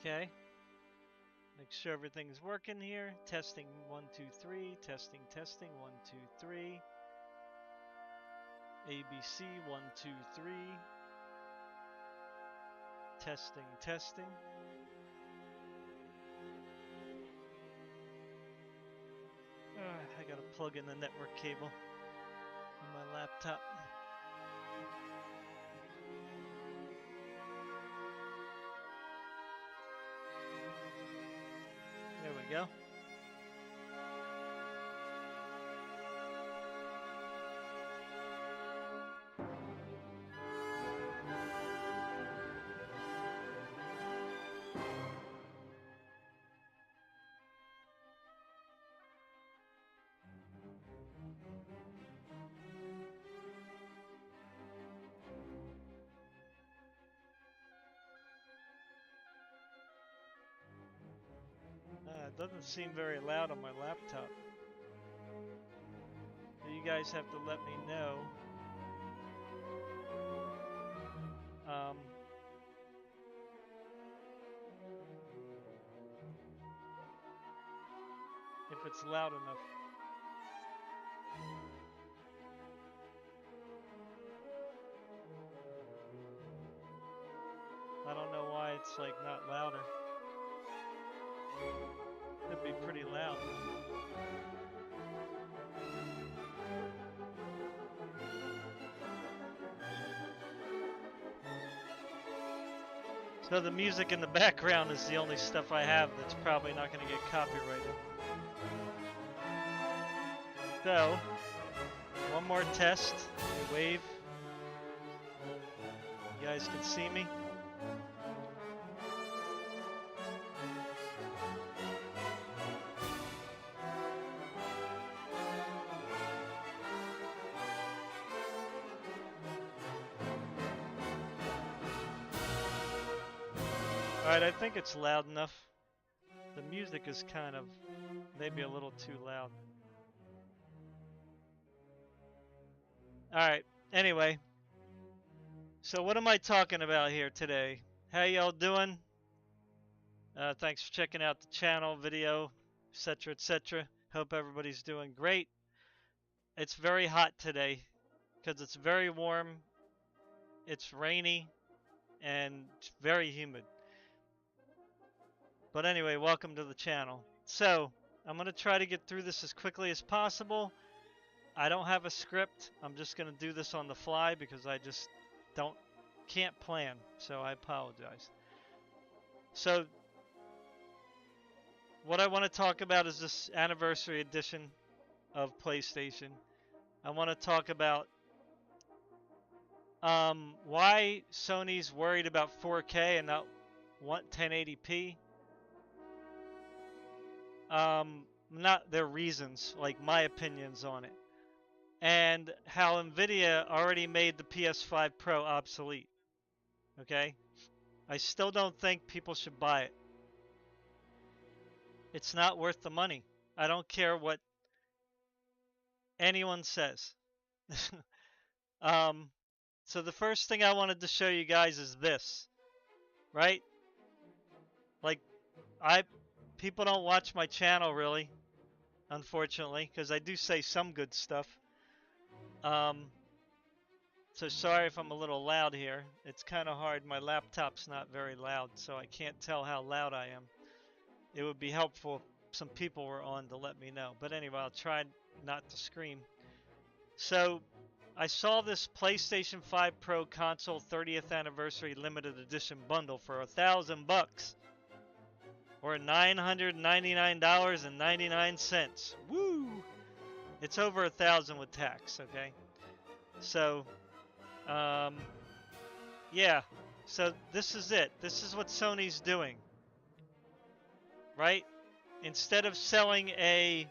Okay. Make sure everything's working here. Testing 1, 2, 3. Testing, testing 1, 2, 3. ABC 1, 2, 3. Testing, testing. I gotta plug in the network cable on my laptop. There we go. It doesn't seem very loud on my laptop. So you guys have to let me know. If it's loud enough. I don't know why it's like not louder. Could be pretty loud. So the music in the background is the only stuff I have that's probably not going to get copyrighted. So, one more test. Wave. You guys can see me. Alright, I think it's loud enough. The music is kind of maybe a little too loud. Alright, anyway. So what am I talking about here today? How y'all doing? Thanks for checking out the channel, video, etc, etc. Hope everybody's doing great. It's very hot today because it's very warm, it's rainy, and it's very humid. But anyway, welcome to the channel. So, I'm going to try to get through this as quickly as possible. I don't have a script. I'm just going to do this on the fly because I just can't plan. So I apologize. So, what I want to talk about is this anniversary edition of PlayStation. I want to talk about why Sony's worried about 4K and not 1080p. Not their reasons, like my opinions on it. And how NVIDIA already made the PS5 Pro obsolete. Okay? I still don't think people should buy it. It's not worth the money. I don't care what anyone says. So the first thing I wanted to show you guys is this. Right? Like, people don't watch my channel really, unfortunately, because I do say some good stuff. So sorry if I'm a little loud here. It's kind of hard. My laptop's not very loud, so I can't tell how loud I am. It would be helpful if some people were on to let me know. But anyway, I'll try not to scream. So I saw this PlayStation 5 Pro console 30th anniversary limited edition bundle for $1,000. Or $999.99. Woo! It's over $1,000 with tax, okay? So, yeah. So this is it. This is what Sony's doing. Right? Instead of selling a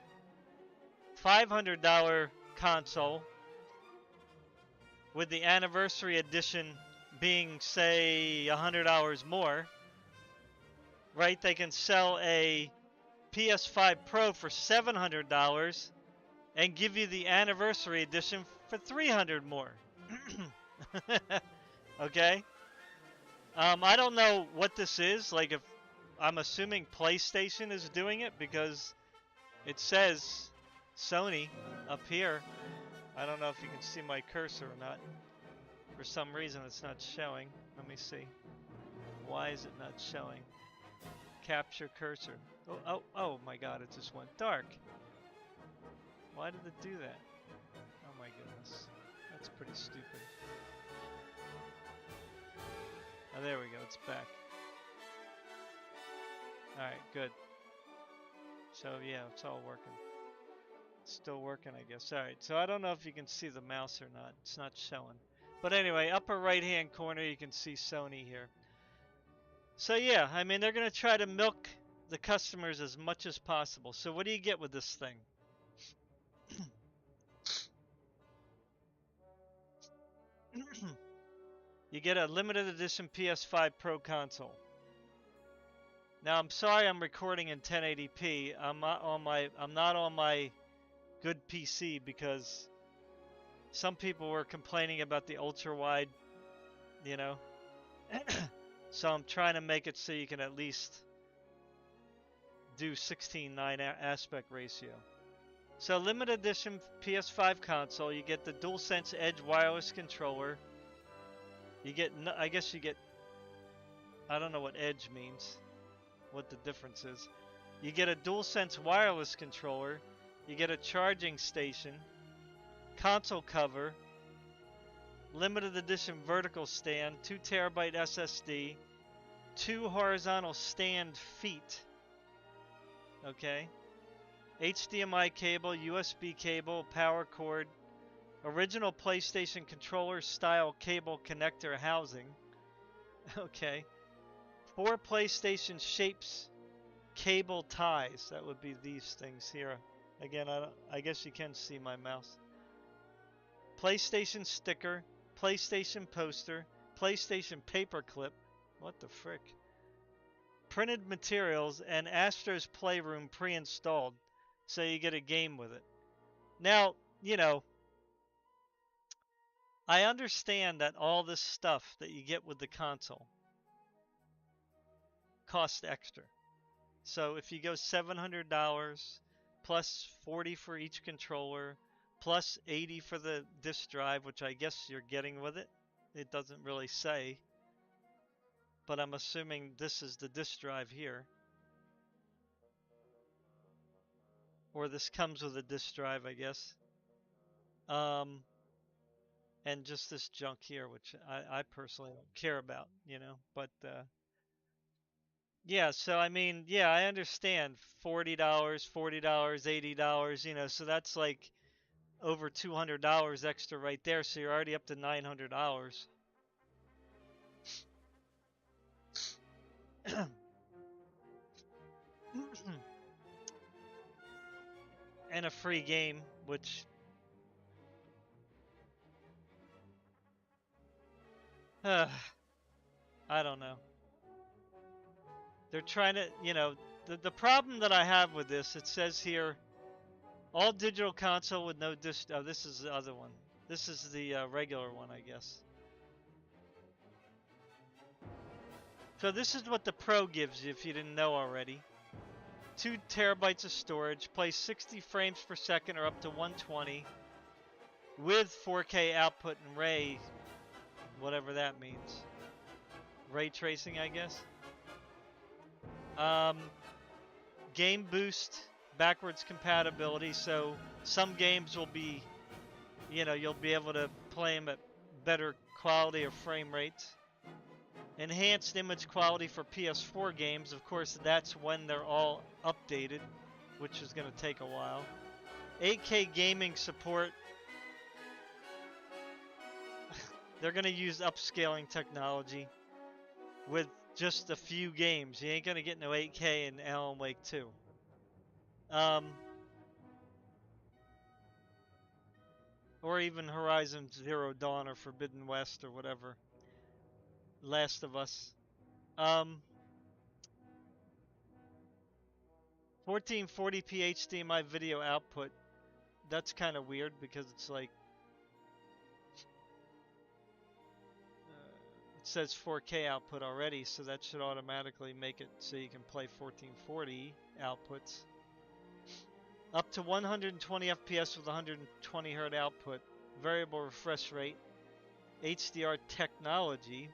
$500 console with the anniversary edition being, say, $100 more, right? They can sell a PS5 Pro for $700 and give you the anniversary edition for $300 more. Okay? I don't know what this is. Like, if I'm assuming PlayStation is doing it because it says Sony up here. I don't know if you can see my cursor or not. For some reason it's not showing. Let me see. Why is it not showing? Capture cursor. Oh my god, it just went dark. Why did it do that? Oh my goodness. That's pretty stupid. Oh, there we go. It's back. Alright, good. So, yeah, it's all working. It's still working, I guess. Alright, so I don't know if you can see the mouse or not. It's not showing. But anyway, upper right-hand corner, you can see Sony here. So, yeah, I mean, they're going to try to milk the customers as much as possible. So, what do you get with this thing? You get a limited edition PS5 Pro console. Now I'm sorry I'm recording in 1080p. I'm not on my good PC because some people were complaining about the ultra wide, you know. So I'm trying to make it so you can at least do 16:9 aspect ratio. So limited edition PS5 console, you get the DualSense Edge wireless controller. You get, I guess you get, I don't know what Edge means, what the difference is. You get a DualSense wireless controller. You get a charging station, console cover, limited edition vertical stand, 2 terabyte SSD, 2 horizontal stand feet. Okay. HDMI cable, USB cable, power cord, original PlayStation controller style cable connector housing. Okay. 4 PlayStation shapes cable ties. That would be these things here. Again, I guess you can see my mouse. PlayStation sticker, PlayStation poster, PlayStation paperclip. What the frick? Printed materials and Astro's Playroom pre-installed, so you get a game with it. Now, you know, I understand that all this stuff that you get with the console costs extra. So if you go $700 plus $40 for each controller, plus $80 for the disk drive, which I guess you're getting with it. It doesn't really say, but I'm assuming this is the disk drive here. Or this comes with a disk drive, I guess. And just this junk here, which I personally don't care about, you know. But yeah, so I mean, yeah, I understand $40, $80, you know, so that's like over $200 extra right there, so you're already up to $900. And a free game, which I don't know. They're trying to, you know, the problem that I have with this, it says here, all digital console with no disc. Oh, this is the other one. This is the regular one, I guess. So this is what the Pro gives you if you didn't know already. 2 terabytes of storage, plays 60 frames per second or up to 120 with 4K output and ray, whatever that means. Ray tracing, I guess. Game boost, backwards compatibility, so some games will be, you know, you'll be able to play them at better quality or frame rates. Enhanced image quality for PS4 games, of course that's when they're all updated, which is going to take a while. 8K gaming support. They're going to use upscaling technology with just a few games. You ain't going to get no 8K in Alan Wake 2. Or even Horizon Zero Dawn or Forbidden West or whatever. Last of Us. 1440p HDMI video output. That's kind of weird because it's like says 4K output already, so that should automatically make it so you can play 1440 outputs. Up to 120 FPS with 120 Hz output, variable refresh rate, HDR technology.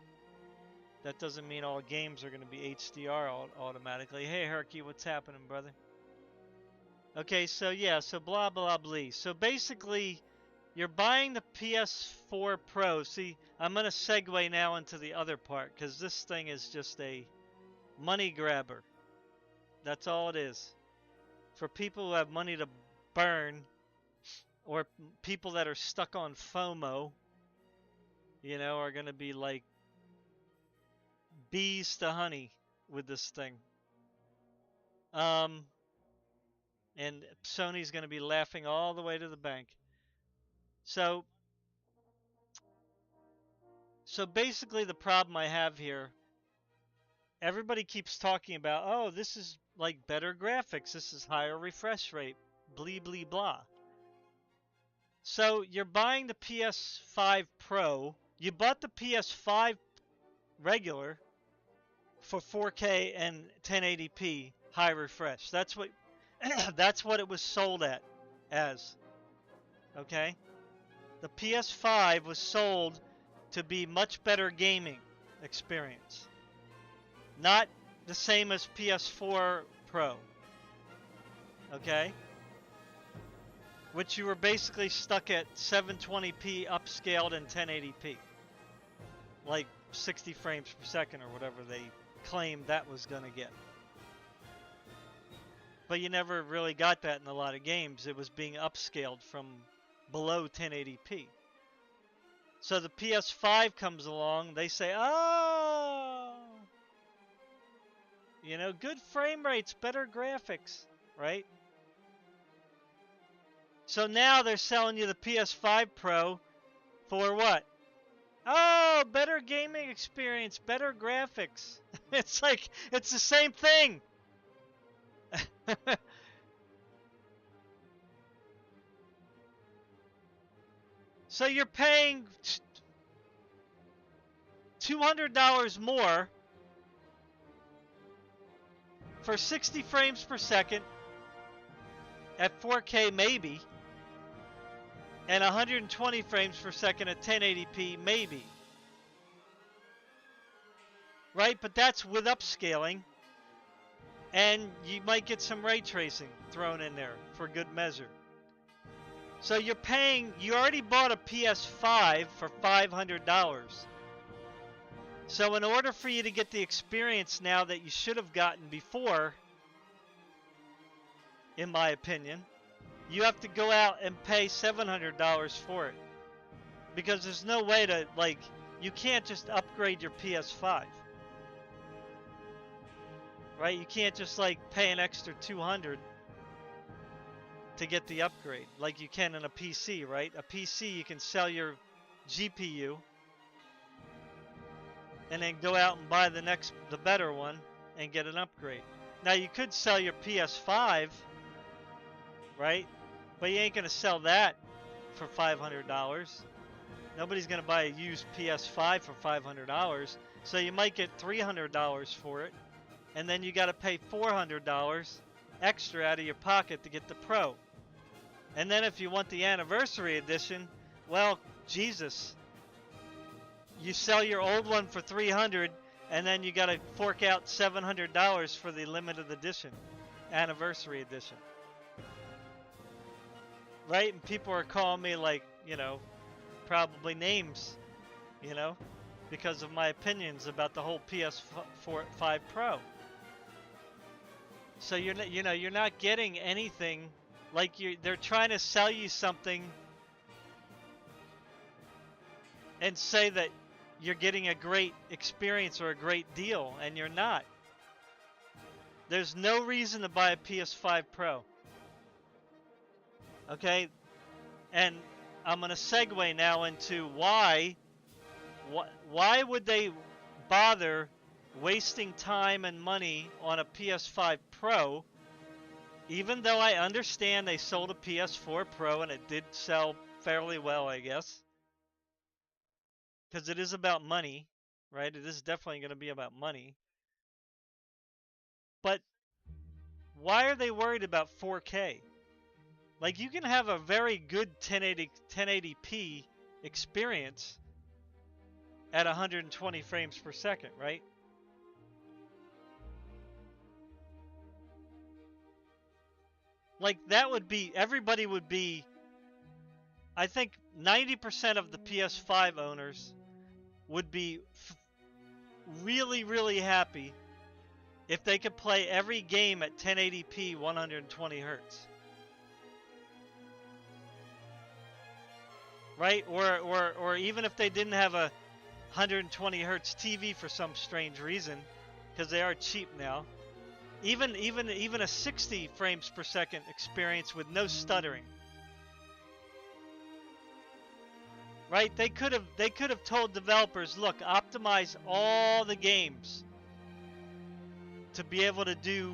That doesn't mean all games are going to be HDR automatically. Hey Herky, what's happening, brother? Okay, so yeah, so blah blah blah. So basically, you're buying the PS4 Pro. See, I'm going to segue now into the other part because this thing is just a money grabber. That's all it is. For people who have money to burn, or people that are stuck on FOMO, you know, are going to be like bees to honey with this thing. And Sony's going to be laughing all the way to the bank. So basically the problem I have here, everybody keeps talking about, oh, this is like better graphics, this is higher refresh rate, blee blee blah. So you're buying the PS5 Pro, you bought the PS5 regular for 4K and 1080p high refresh. That's what that's what it was sold at as. Okay? The PS5 was sold to be much better gaming experience. Not the same as PS4 Pro. Okay? Which you were basically stuck at 720p upscaled and 1080p. Like 60 frames per second or whatever they claimed that was going to get. But you never really got that in a lot of games. It was being upscaled from below 1080p. So the PS5 comes along, they say, oh, you know, good frame rates, better graphics, right? So now they're selling you the PS5 Pro for what? Oh, better gaming experience, better graphics. It's like, it's the same thing. So you're paying $200 more for 60 frames per second at 4K maybe, and 120 frames per second at 1080p maybe. Right? But that's with upscaling, and you might get some ray tracing thrown in there for good measure. So you're paying, you already bought a PS5 for $500. So in order for you to get the experience now that you should have gotten before, in my opinion, you have to go out and pay $700 for it. Because there's no way to, like, you can't just upgrade your PS5. Right? You can't just, like, pay an extra $200 to get the upgrade like you can in a PC, right? A PC, you can sell your GPU and then go out and buy the better one and get an upgrade. Now you could sell your PS5, right? But you ain't gonna sell that for $500. Nobody's gonna buy a used PS5 for $500. So you might get $300 for it, and then you gotta pay $400 extra out of your pocket to get the Pro. And then if you want the anniversary edition, well, Jesus, you sell your old one for $300, and then you got to fork out $700 for the limited edition, anniversary edition. Right? And people are calling me, like, you know, probably names, you know, because of my opinions about the whole PS5 Pro. So you're not getting anything. Like, they're trying to sell you something and say that you're getting a great experience or a great deal, and you're not. There's no reason to buy a PS5 Pro. Okay? And I'm going to segue now into why would they bother wasting time and money on a PS5 Pro, even though I understand they sold a PS4 Pro and it did sell fairly well, I guess, because it is about money. right? It is definitely going to be about money. But why are they worried about 4K? Like, you can have a very good 1080p experience at 120 frames per second, right? Like, that would be, everybody would be, I think 90% of the PS5 owners would be really, really happy if they could play every game at 1080p 120 hertz. Right? Or even if they didn't have a 120 hertz TV for some strange reason, because they are cheap now. Even a 60 frames per second experience with no stuttering. Right? They could have told developers, look, optimize all the games to be able to do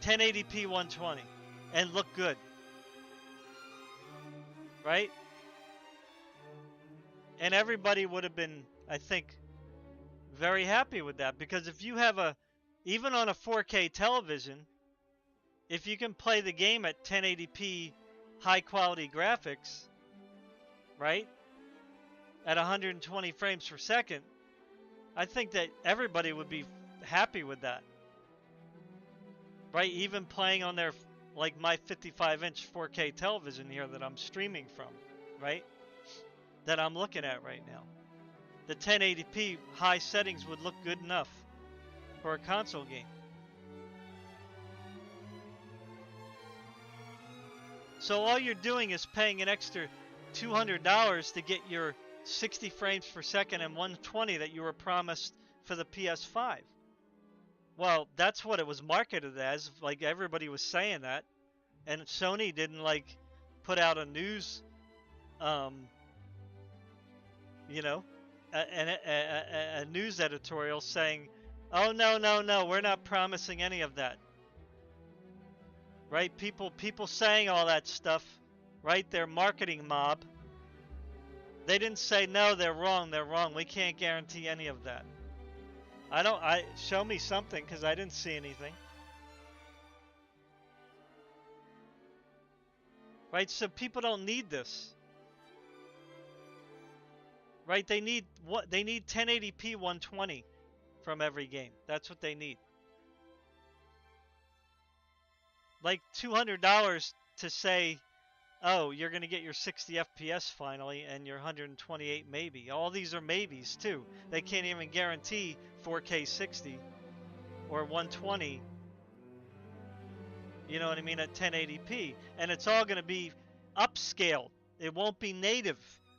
1080p 120 and look good. Right? And everybody would have been, I think, very happy with that, because if you have even on a 4K television, if you can play the game at 1080p high quality graphics, right, at 120 frames per second, I think that everybody would be happy with that, right? Even playing on their, like my 55-inch 4K television here that I'm streaming from, right, that I'm looking at right now. The 1080p high settings would look good enough for a console game. So all you're doing is paying an extra $200 to get your 60 frames per second and 120 that you were promised for the PS5. Well, that's what it was marketed as. Like, everybody was saying that. And Sony didn't, like, put out a news, you know, a news editorial saying, oh, no, we're not promising any of that. Right? People saying all that stuff, right? Their marketing mob. They didn't say, no, they're wrong. We can't guarantee any of that. Show me something, because I didn't see anything. Right? So people don't need this. Right? They need 1080p 120 from every game. That's what they need. Like $200 to say, oh, you're going to get your 60 FPS finally and your 128 maybe. All these are maybes too. They can't even guarantee 4K 60 or 120. You know what I mean, at 1080p. And it's all going to be upscale. It won't be native.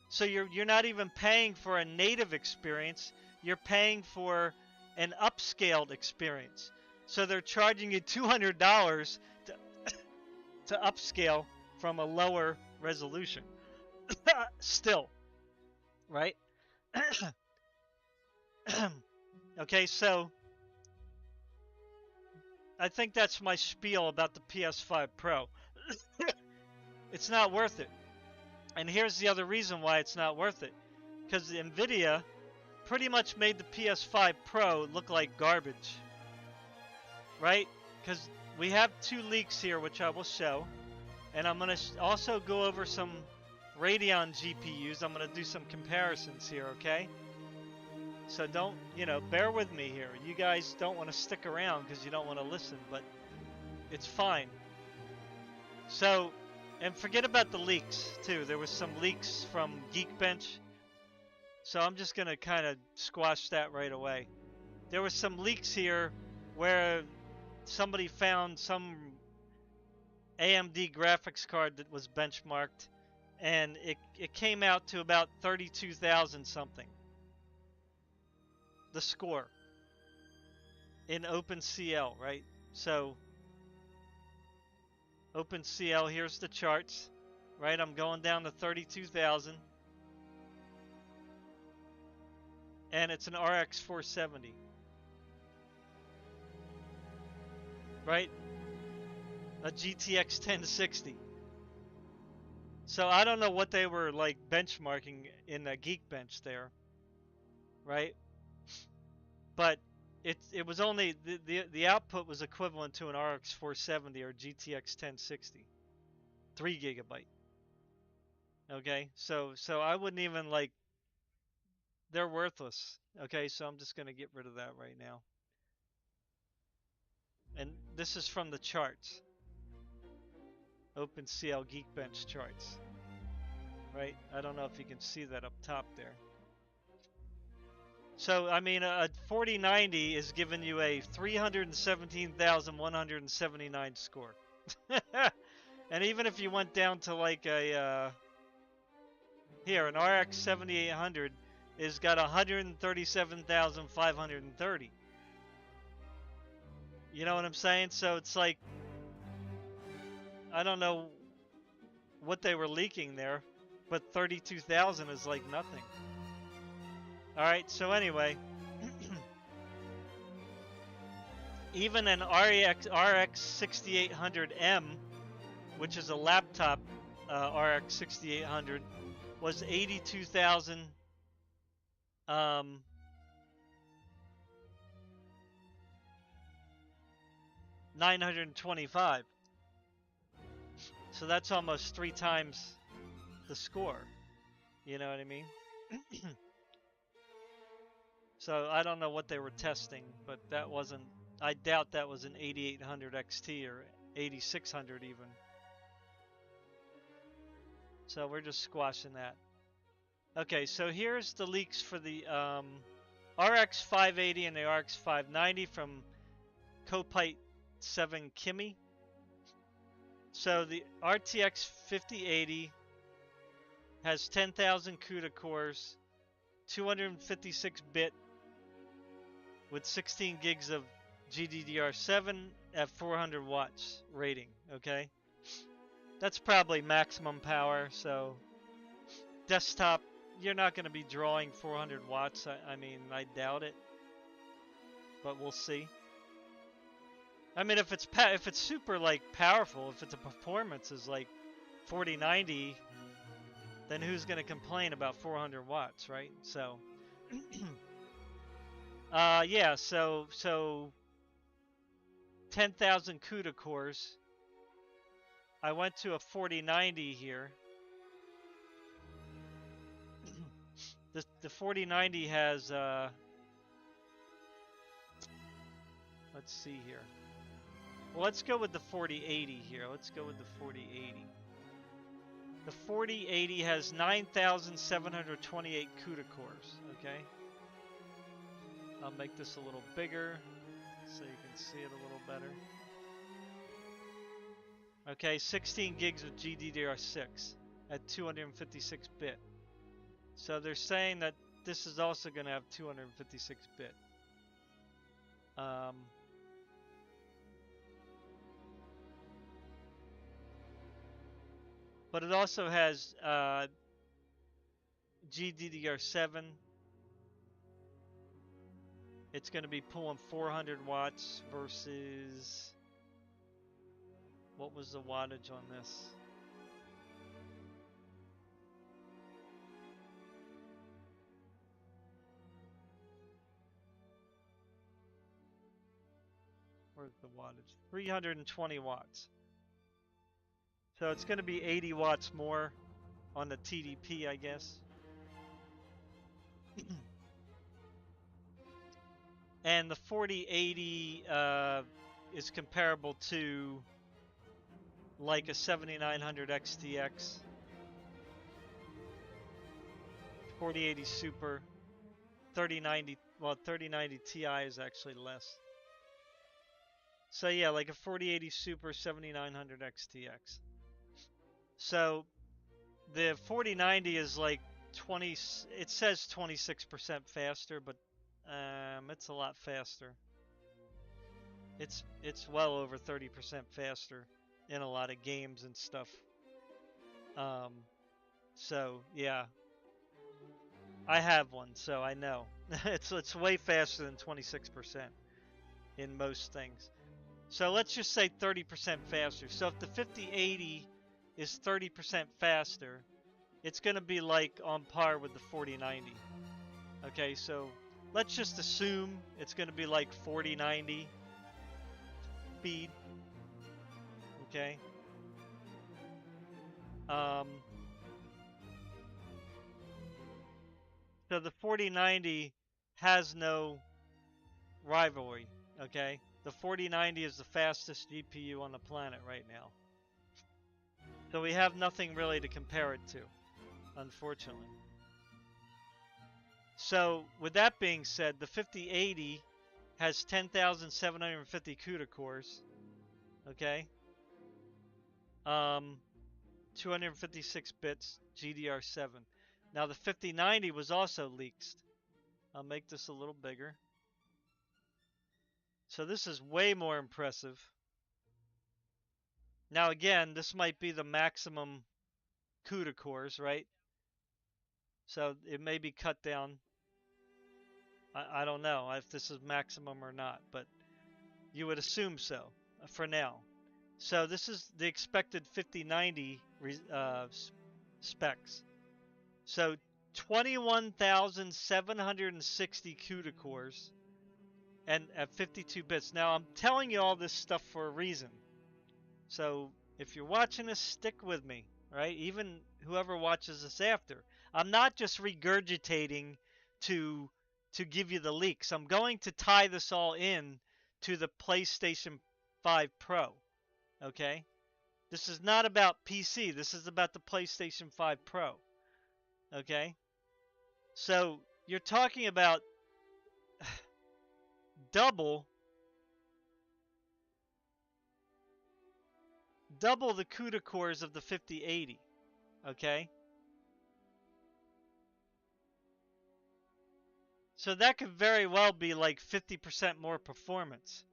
So you're not even paying for a native experience. You're paying for an upscaled experience. So they're charging you $200 to upscale from a lower resolution. Still, right? Okay, so I think that's my spiel about the PS5 Pro. It's not worth it. And here's the other reason why it's not worth it. Because NVIDIA pretty much made the PS5 Pro look like garbage. Right? Because we have 2 leaks here, which I will show. And I'm going to also go over some Radeon GPUs. I'm going to do some comparisons here, okay? So don't, bear with me here. You guys don't want to stick around because you don't want to listen, but it's fine. So, and forget about the leaks, too. There was some leaks from Geekbench. So I'm just going to kind of squash that right away. There was some leaks here where somebody found some AMD graphics card that was benchmarked, and it came out to about 32,000 something. The score in OpenCL, right? So OpenCL, here's the charts, right? I'm going down to 32,000, and it's an RX 470, right? A GTX 1060. So I don't know what they were like benchmarking in the Geekbench there, right? But it was only the output was equivalent to an RX 470 or GTX 1060, 3 GB. Okay, so I wouldn't even like. They're worthless. Okay, so I'm just gonna get rid of that right now. And this is from the charts. OpenCL Geekbench charts. Right? I don't know if you can see that up top there. So, I mean, a 4090 is giving you a 317,179 score. And even if you went down to like a, here, an RX 7800 is got 137,530. You know what I'm saying? So it's like, I don't know what they were leaking there, but 32,000 is like nothing. Alright, so anyway, even an RX 6800M, which is a laptop RX 6800, was 82,000 925. So that's almost 3 times the score. You know what I mean? So I don't know what they were testing, but that wasn't. I doubt that was an 8800 XT or 8600 even. So we're just squashing that. Okay, so here's the leaks for the RX 580 and the RX 590 from Copite 7 Kimi. So the RTX 5080 has 10,000 CUDA cores, 256-bit with 16 gigs of GDDR7 at 400 watts rating, okay? That's probably maximum power, so desktop, you're not going to be drawing 400 watts. I mean, I doubt it, but we'll see. I mean, if it's super like powerful, if it's a performance is like 4090, then who's going to complain about 400 watts, right? So, yeah, so 10,000 CUDA cores. I went to a 4090 here. The 4090 has, let's see here. Well, let's go with the 4080 here. Let's go with the 4080. The 4080 has 9,728 CUDA cores, okay? I'll make this a little bigger so you can see it a little better. Okay, 16 gigs of GDDR6 at 256-bit. So they're saying that this is also going to have 256-bit. But it also has GDDR7. It's going to be pulling 400 watts versus... What was the wattage on this? Where's the wattage? 320 watts. So it's going to be 80 watts more on the TDP, I guess. And the 4080 is comparable to like a 7900 XTX, 4080 Super, 3090. Well, 3090 Ti is actually less. So yeah, like a 4080 Super, 7900 XTX. So the 4090 is like 20. It says 26% faster, but it's a lot faster. It's well over 30% faster in a lot of games and stuff. So yeah, I have one, so I know it's way faster than 26% in most things. So let's just say 30% faster. So if the 5080 is 30% faster, it's going to be like on par with the 4090. Okay, so let's just assume it's going to be like 4090 speed. Okay. So the 4090 has no rivalry. Okay. The 4090 is the fastest GPU on the planet right now. So we have nothing really to compare it to, unfortunately. So with that being said, the 5080 has 10,750 CUDA cores. Okay. 256 bits, GDR7. Now the 5090 was also leaked. I'll make this a little bigger. So this is way more impressive. Now again, this might be the maximum CUDA cores, right? So it may be cut down. I don't know if this is maximum or not, but you would assume so for now. So this is the expected 5090 specs. So 21,760 CUDA cores and at 52 bits. Now I'm telling you all this stuff for a reason. So if you're watching this, stick with me, right? Even whoever watches this after. I'm not just regurgitating to give you the leaks. I'm going to tie this all in to the PlayStation 5 Pro. Okay? This is not about PC. This is about the PlayStation 5 Pro. Okay? So you're talking about double the CUDA cores of the 5080. Okay? So that could very well be like 50% more performance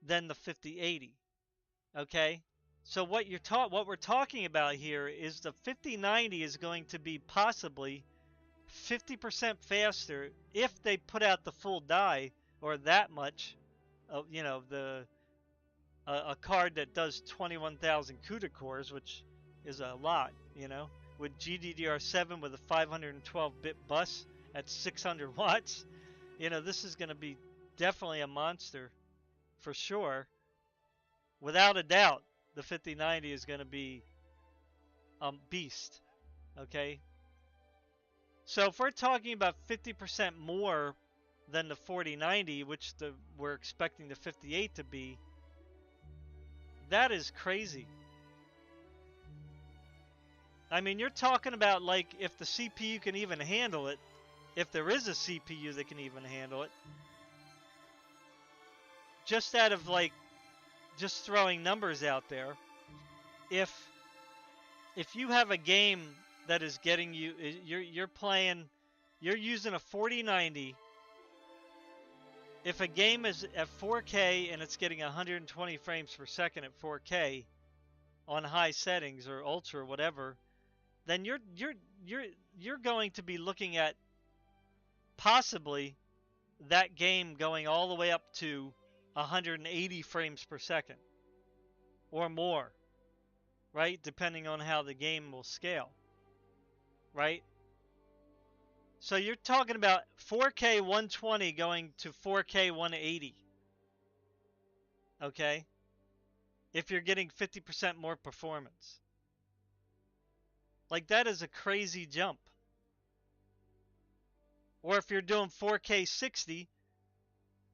than the 5080. Okay? So what we're talking about here is the 5090 is going to be possibly 50% faster if they put out the full die or that much of, you know, a card that does 21,000 CUDA cores, which is a lot, you know, with GDDR7 with a 512-bit bus at 600 watts. You know, this is going to be definitely a monster for sure. Without a doubt, the 5090 is going to be a beast. Okay? So if we're talking about 50% more than the 4090, which we're expecting the 58 to be, that is crazy. I mean, you're talking about like if the CPU can even handle it, if there is a CPU that can even handle it, just out of like just throwing numbers out there, if you have a game that is getting you, you're using a 4090. If a game is at 4K and it's getting 120 frames per second at 4K on high settings or ultra or whatever, then you're going to be looking at possibly that game going all the way up to 180 frames per second or more, right? Depending on how the game will scale, right? So you're talking about 4K 120 going to 4K 180, okay? If you're getting 50% more performance. Like, that is a crazy jump. Or if you're doing 4K 60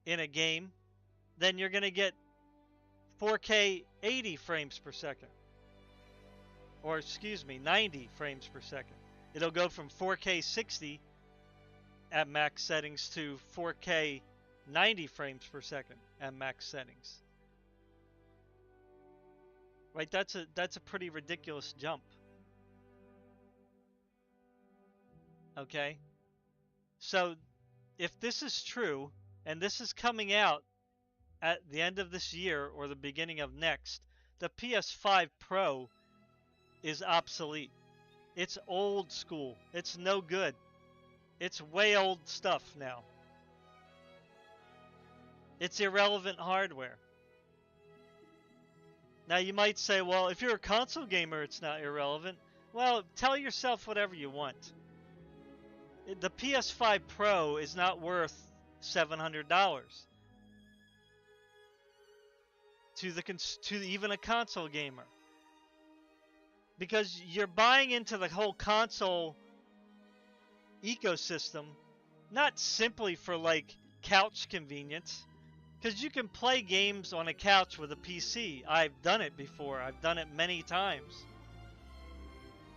in a game, then you're going to get 4K 80 frames per second. Or, excuse me, 90 frames per second. It'll go from 4K 60 at max settings to 4K 90 frames per second at max settings. Right? That's a pretty ridiculous jump. Okay? So, if this is true, and this is coming out at the end of this year or the beginning of next, the PS5 Pro is obsolete. It's old school. It's no good. It's way old stuff now. It's irrelevant hardware. Now you might say, well, if you're a console gamer, it's not irrelevant. Well, tell yourself whatever you want. The PS5 Pro is not worth $700 to even a console gamer, because you're buying into the whole console ecosystem not simply for like couch convenience, because you can play games on a couch with a PC. I've done it before. I've done it many times.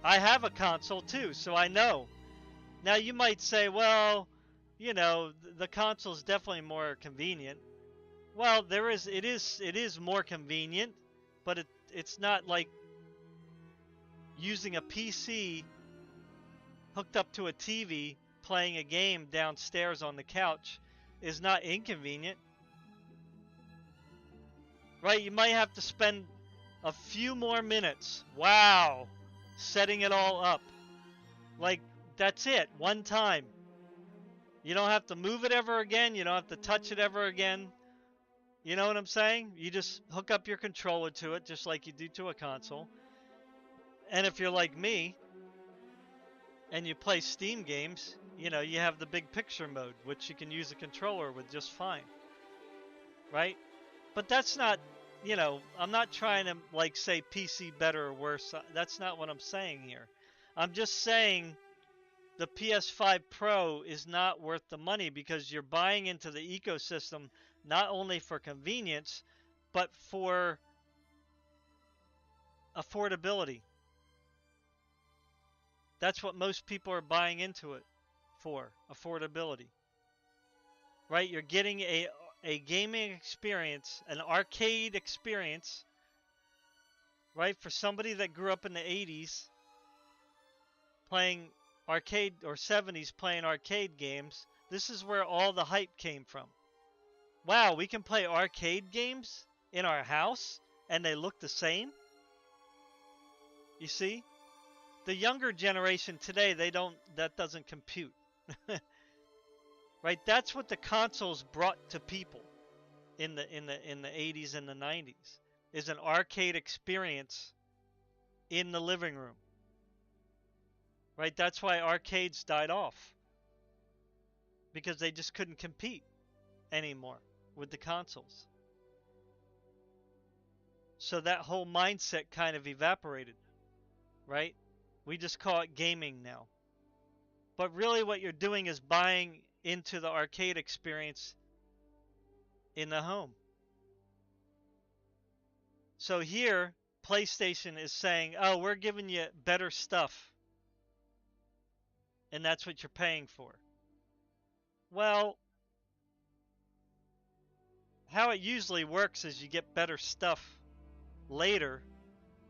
I have a console too, so I know. Now you might say, well, you know, the console's definitely more convenient. Well, it is more convenient, but it's not like using a PC hooked up to a TV playing a game downstairs on the couch is not inconvenient. Right? You might have to spend a few more minutes. Wow. Setting it all up. Like, that's it. One time. You don't have to move it ever again. You don't have to touch it ever again. You know what I'm saying? You just hook up your controller to it just like you do to a console. And if you're like me and you play Steam games, you know, you have the big picture mode, which you can use a controller with just fine. Right? But that's not, you know, I'm not trying to like say PC better or worse. That's not what I'm saying here. I'm just saying the PS5 Pro is not worth the money because you're buying into the ecosystem not only for convenience, but for affordability. That's what most people are buying into it for, affordability. Right? You're getting a gaming experience, an arcade experience, right? For somebody that grew up in the 80s playing arcade, or 70s playing arcade games, this is where all the hype came from. Wow, we can play arcade games in our house and they look the same? You see? The younger generation today, that doesn't compute. Right? That's what the consoles brought to people in the 80s and the 90s, is an arcade experience in the living room. Right? That's why arcades died off, because they just couldn't compete anymore with the consoles. So that whole mindset kind of evaporated, right? We just call it gaming now. But really what you're doing is buying into the arcade experience in the home. So here, PlayStation is saying, oh, we're giving you better stuff. And that's what you're paying for. Well, how it usually works is you get better stuff later,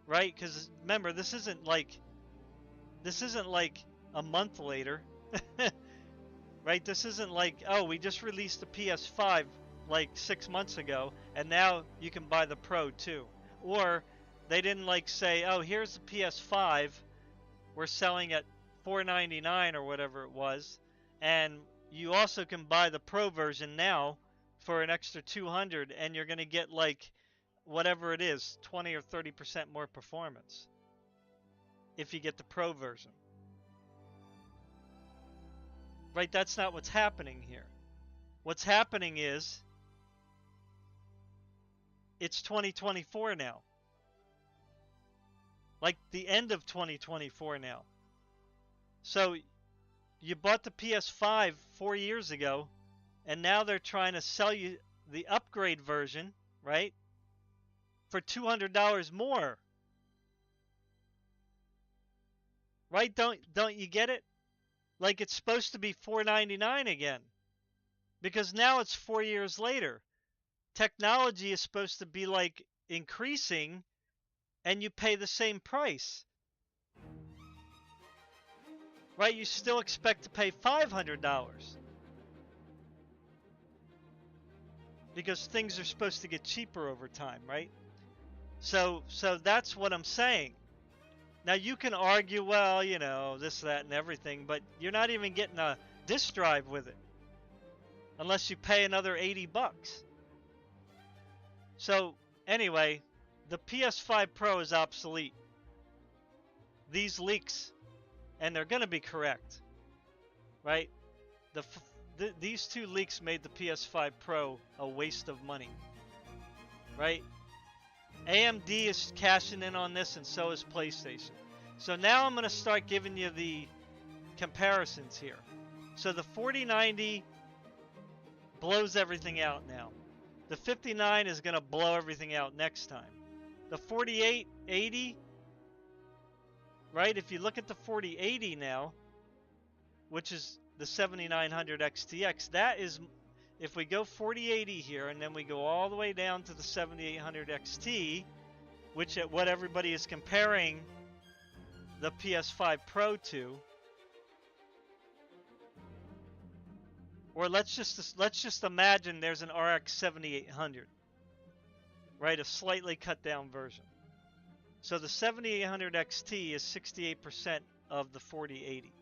right? Because remember, this isn't like a month later. Right? This isn't like, oh, we just released the PS5 like 6 months ago, and now you can buy the Pro too. Or they didn't like say, oh, here's the PS5, we're selling at $499 or whatever it was, and you also can buy the Pro version now for an extra $200, and you're going to get like whatever it is, 20 or 30% more performance if you get the Pro version. Right? That's not what's happening here. What's happening is it's 2024 now. Like the end of 2024 now. So you bought the PS5 4 years ago, and now they're trying to sell you the upgrade version, right? For $200 more. Right? Don't you get it? Like it's supposed to be $499 again. Because now it's 4 years later. Technology is supposed to be like increasing, and you pay the same price. Right? You still expect to pay $500. Because things are supposed to get cheaper over time, right? So that's what I'm saying. Now you can argue, well, you know, this, that, and everything, but you're not even getting a disk drive with it. Unless you pay another $80. So, anyway, the PS5 Pro is obsolete. These leaks, and they're going to be correct. right? These two leaks made the PS5 Pro a waste of money, right? AMD is cashing in on this, and so is PlayStation. So now I'm going to start giving you the comparisons here. So the 4090 blows everything out now. The 59 is going to blow everything out next time. The 4880, right? If you look at the 4080 now, which is the 7900 XTX, that is, if we go 4080 here and then we go all the way down to the 7800 XT, which at what everybody is comparing the PS5 Pro to, or let's just imagine there's an RX 7800, right? A slightly cut down version. So the 7800 XT is 68% of the 4080,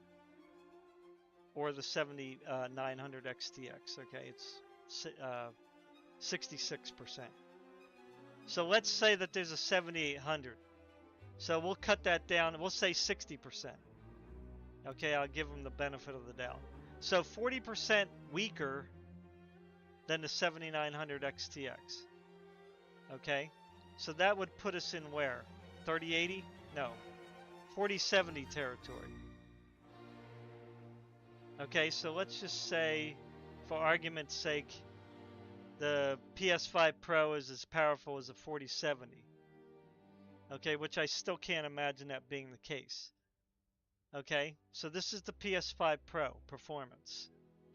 or the 7900 XTX. Okay, it's 66%. So let's say that there's a 7800. So we'll cut that down and we'll say 60%. Okay, I'll give them the benefit of the doubt. So 40% weaker than the 7900 XTX. Okay, so that would put us in where? 3080? No, 4070 territory. Okay, so let's just say, for argument's sake, the PS5 Pro is as powerful as a 4070. Okay, which I still can't imagine that being the case. Okay, so this is the PS5 Pro performance,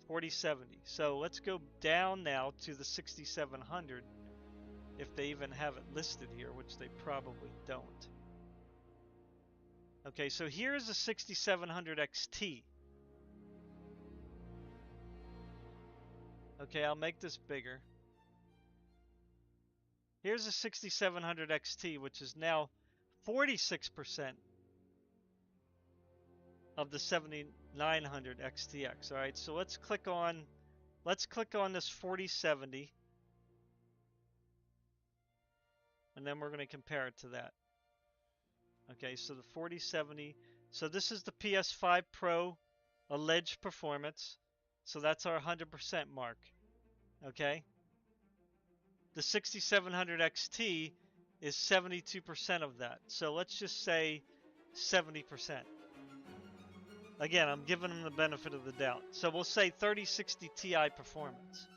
4070. So let's go down now to the 6700, if they even have it listed here, which they probably don't. Okay, so here's a 6700 XT. Okay, I'll make this bigger. Here's a 6700 XT, which is now 46% of the 7900 XTX. All right, so let's click on this 4070, and then we're going to compare it to that. Okay, so the 4070. So this is the PS5 Pro alleged performance. So that's our 100% mark. Okay. The 6700 XT is 72% of that. So let's just say 70%. Again, I'm giving them the benefit of the doubt. So we'll say 3060 Ti performance.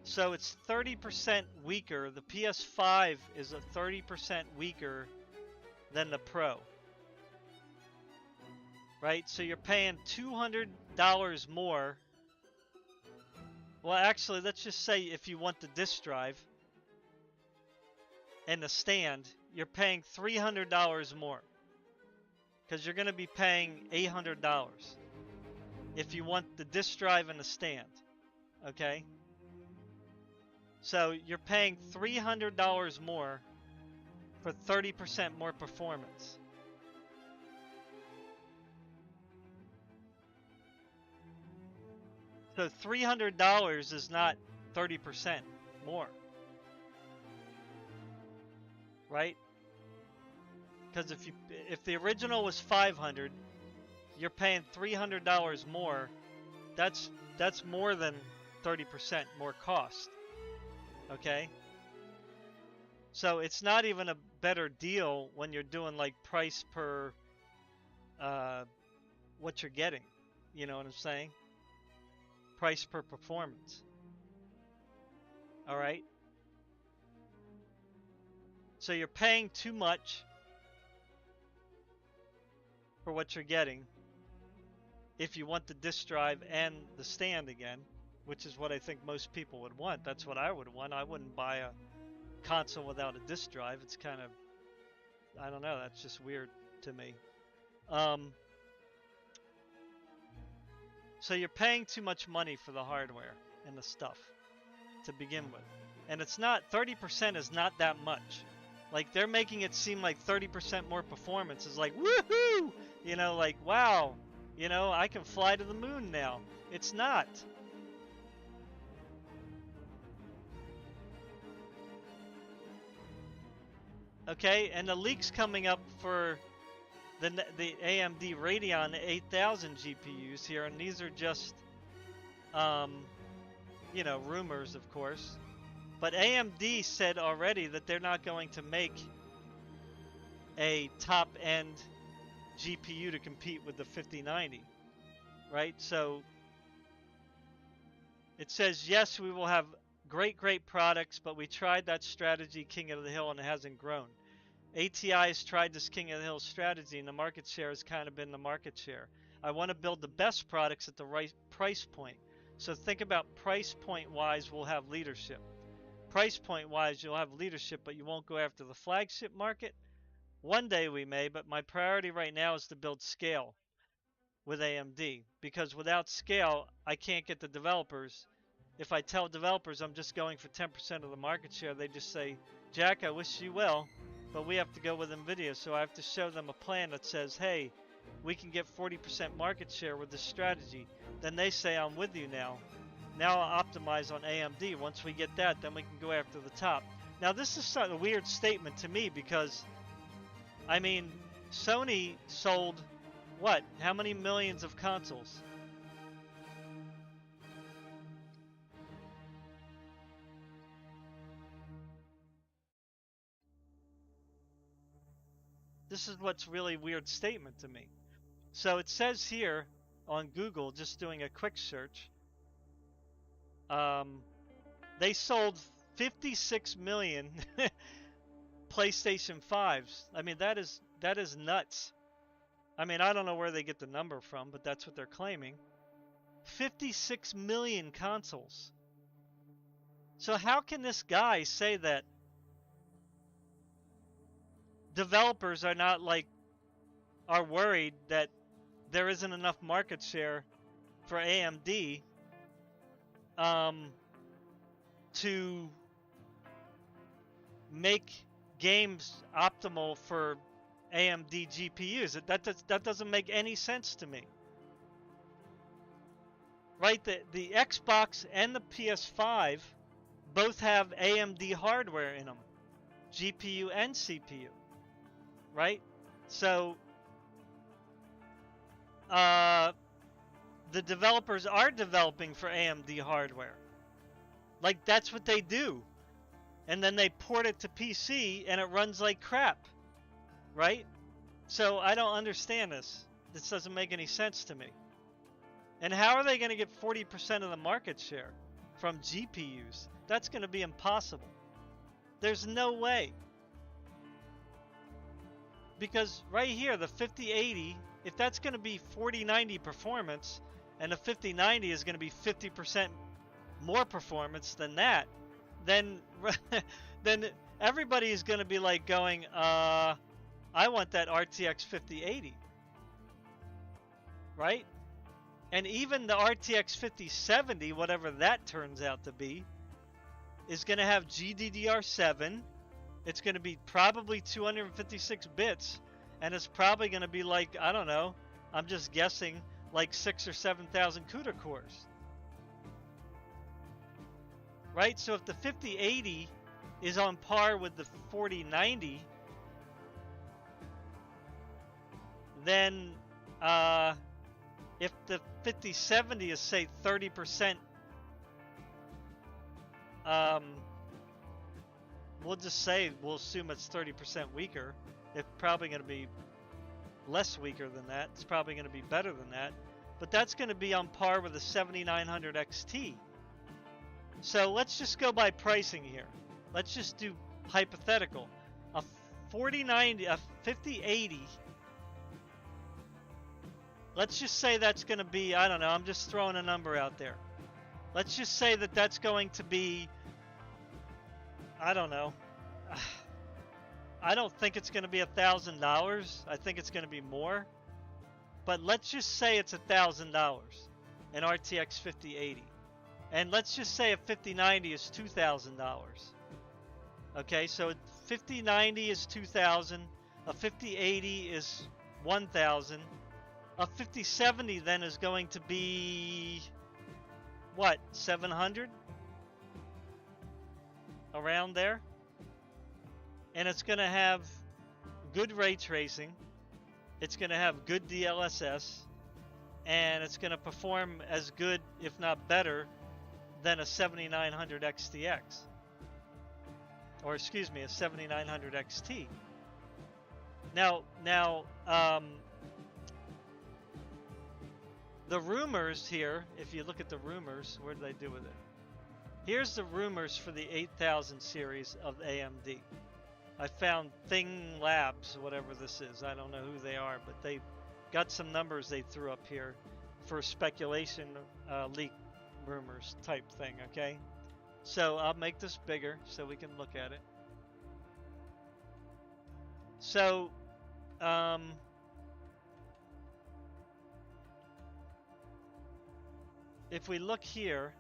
So it's 30% weaker. The PS5 is a 30% weaker than the Pro. Right? So you're paying $200 more. Well, actually, let's just say if you want the disk drive and the stand, you're paying $300 more. Because you're going to be paying $800 if you want the disk drive and the stand. Okay? So you're paying $300 more for 30% more performance. So $300 is not 30% more. Right? Because if the original was $500, you're paying $300 more. That's more than 30% more cost. Okay? So it's not even a better deal when you're doing like price per what you're getting. You know what I'm saying? Price per performance. All right? So you're paying too much for what you're getting if you want the disk drive and the stand again, which is what I think most people would want. That's what I would want. I wouldn't buy a console without a disk drive. It's kind of, I don't know, that's just weird to me. So you're paying too much money for the hardware and the stuff to begin with. And it's not, 30% is not that much. Like, they're making it seem like 30% more performance is like, woohoo! You know, like, wow, you know, I can fly to the moon now. It's not. Okay, and the leaks coming up for the AMD Radeon 8000 GPUs here, and these are just, you know, rumors, of course. But AMD said already that they're not going to make a top-end GPU to compete with the 5090, right? So it says, yes, we will have great products, but we tried that strategy, King of the Hill, and it hasn't grown. ATI has tried this King of the Hill strategy, and the market share has kind of been the market share. I want to build the best products at the right price point. So think about price point wise, we'll have leadership. Price point wise, you'll have leadership, but you won't go after the flagship market. One day we may, but my priority right now is to build scale with AMD, because without scale, I can't get the developers. If I tell developers I'm just going for 10% of the market share, they just say, Jack, I wish you well, but we have to go with NVIDIA. So I have to show them a plan that says, hey, we can get 40% market share with this strategy. Then they say, I'm with you now. Now I'll optimize on AMD. Once we get that, then we can go after the top. Now this is a weird statement to me because, I mean, Sony sold, what? How many millions of consoles? This is what's really weird statement to me. So it says here on Google, just doing a quick search, they sold 56 million PlayStation 5s. I mean, that is nuts. I mean, I don't know where they get the number from, but that's what they're claiming. 56 million consoles. So how can this guy say that developers are not are worried that there isn't enough market share for AMD to make games optimal for AMD GPUs? That doesn't make any sense to me. Right? The Xbox and the PS5 both have AMD hardware in them, GPU and CPU. Right? So the developers are developing for AMD hardware. Like, that's what they do. And then they port it to PC and it runs like crap. Right? So I don't understand this. This doesn't make any sense to me. And how are they going to get 40% of the market share from GPUs? That's going to be impossible. There's no way. Because right here, the 5080, if that's going to be 4090 performance, and the 5090 is going to be 50% more performance than that, then then everybody is going to be like going, I want that RTX 5080. Right? And even the RTX 5070, whatever that turns out to be, is going to have GDDR7. It's going to be probably 256 bits, and it's probably going to be like, I don't know, I'm just guessing, like 6,000 or 7,000 CUDA cores. Right? So if the 5080 is on par with the 4090, then if the 5070 is, say, 30%, we'll just say, we'll assume it's 30% weaker. It's probably going to be less weaker than that. It's probably going to be better than that. But that's going to be on par with the 7900 XT. So let's just go by pricing here. Let's just do hypothetical. A 4090, a 5080, let's just say that's going to be, I don't know, I'm just throwing a number out there. Let's just say that that's going to be, I don't know. I don't think it's going to be $1,000. I think it's going to be more. But let's just say it's $1,000, an RTX 5080. And let's just say a 5090 is $2,000. Okay, so 5090 is $2,000. A 5080 is $1,000. A 5070 then is going to be, what, $700? Around there. And it's going to have good ray tracing. It's going to have good DLSS, and it's going to perform as good, if not better, than a 7900 XTX. Or excuse me, a 7900 XT. Now, the rumors here, if you look at the rumors, where did they do with it? Here's the rumors for the 8000 series of AMD. I found Thing Labs, whatever this is. I don't know who they are, but they got some numbers they threw up here for speculation, leak rumors type thing, okay? So I'll make this bigger so we can look at it. So, if we look here,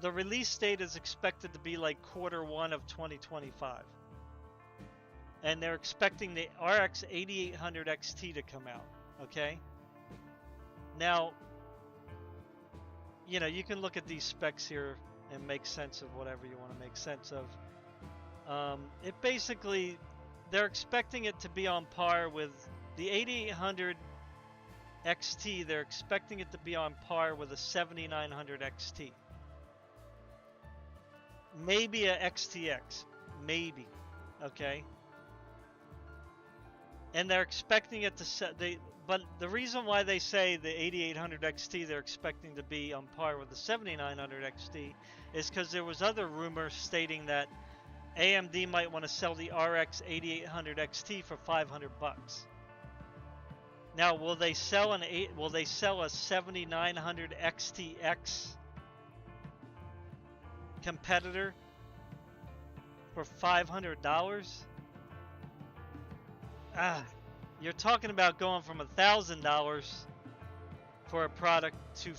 the release date is expected to be like Q1 of 2025. And they're expecting the RX 8800 XT to come out, okay? Now, you know, you can look at these specs here and make sense of whatever you want to make sense of. It basically, they're expecting it to be on par with the 8800 XT. They're expecting it to be on par with a 7900 XT. Maybe a XTX, maybe, okay? And they're expecting it to set, but the reason why they say the 8800 XT they're expecting to be on par with the 7900 XT is because there was other rumors stating that AMD might want to sell the RX 8800 XT for $500. Now, will they sell a 7900 XTX competitor for $500? You're talking about going from $1,000 for a product to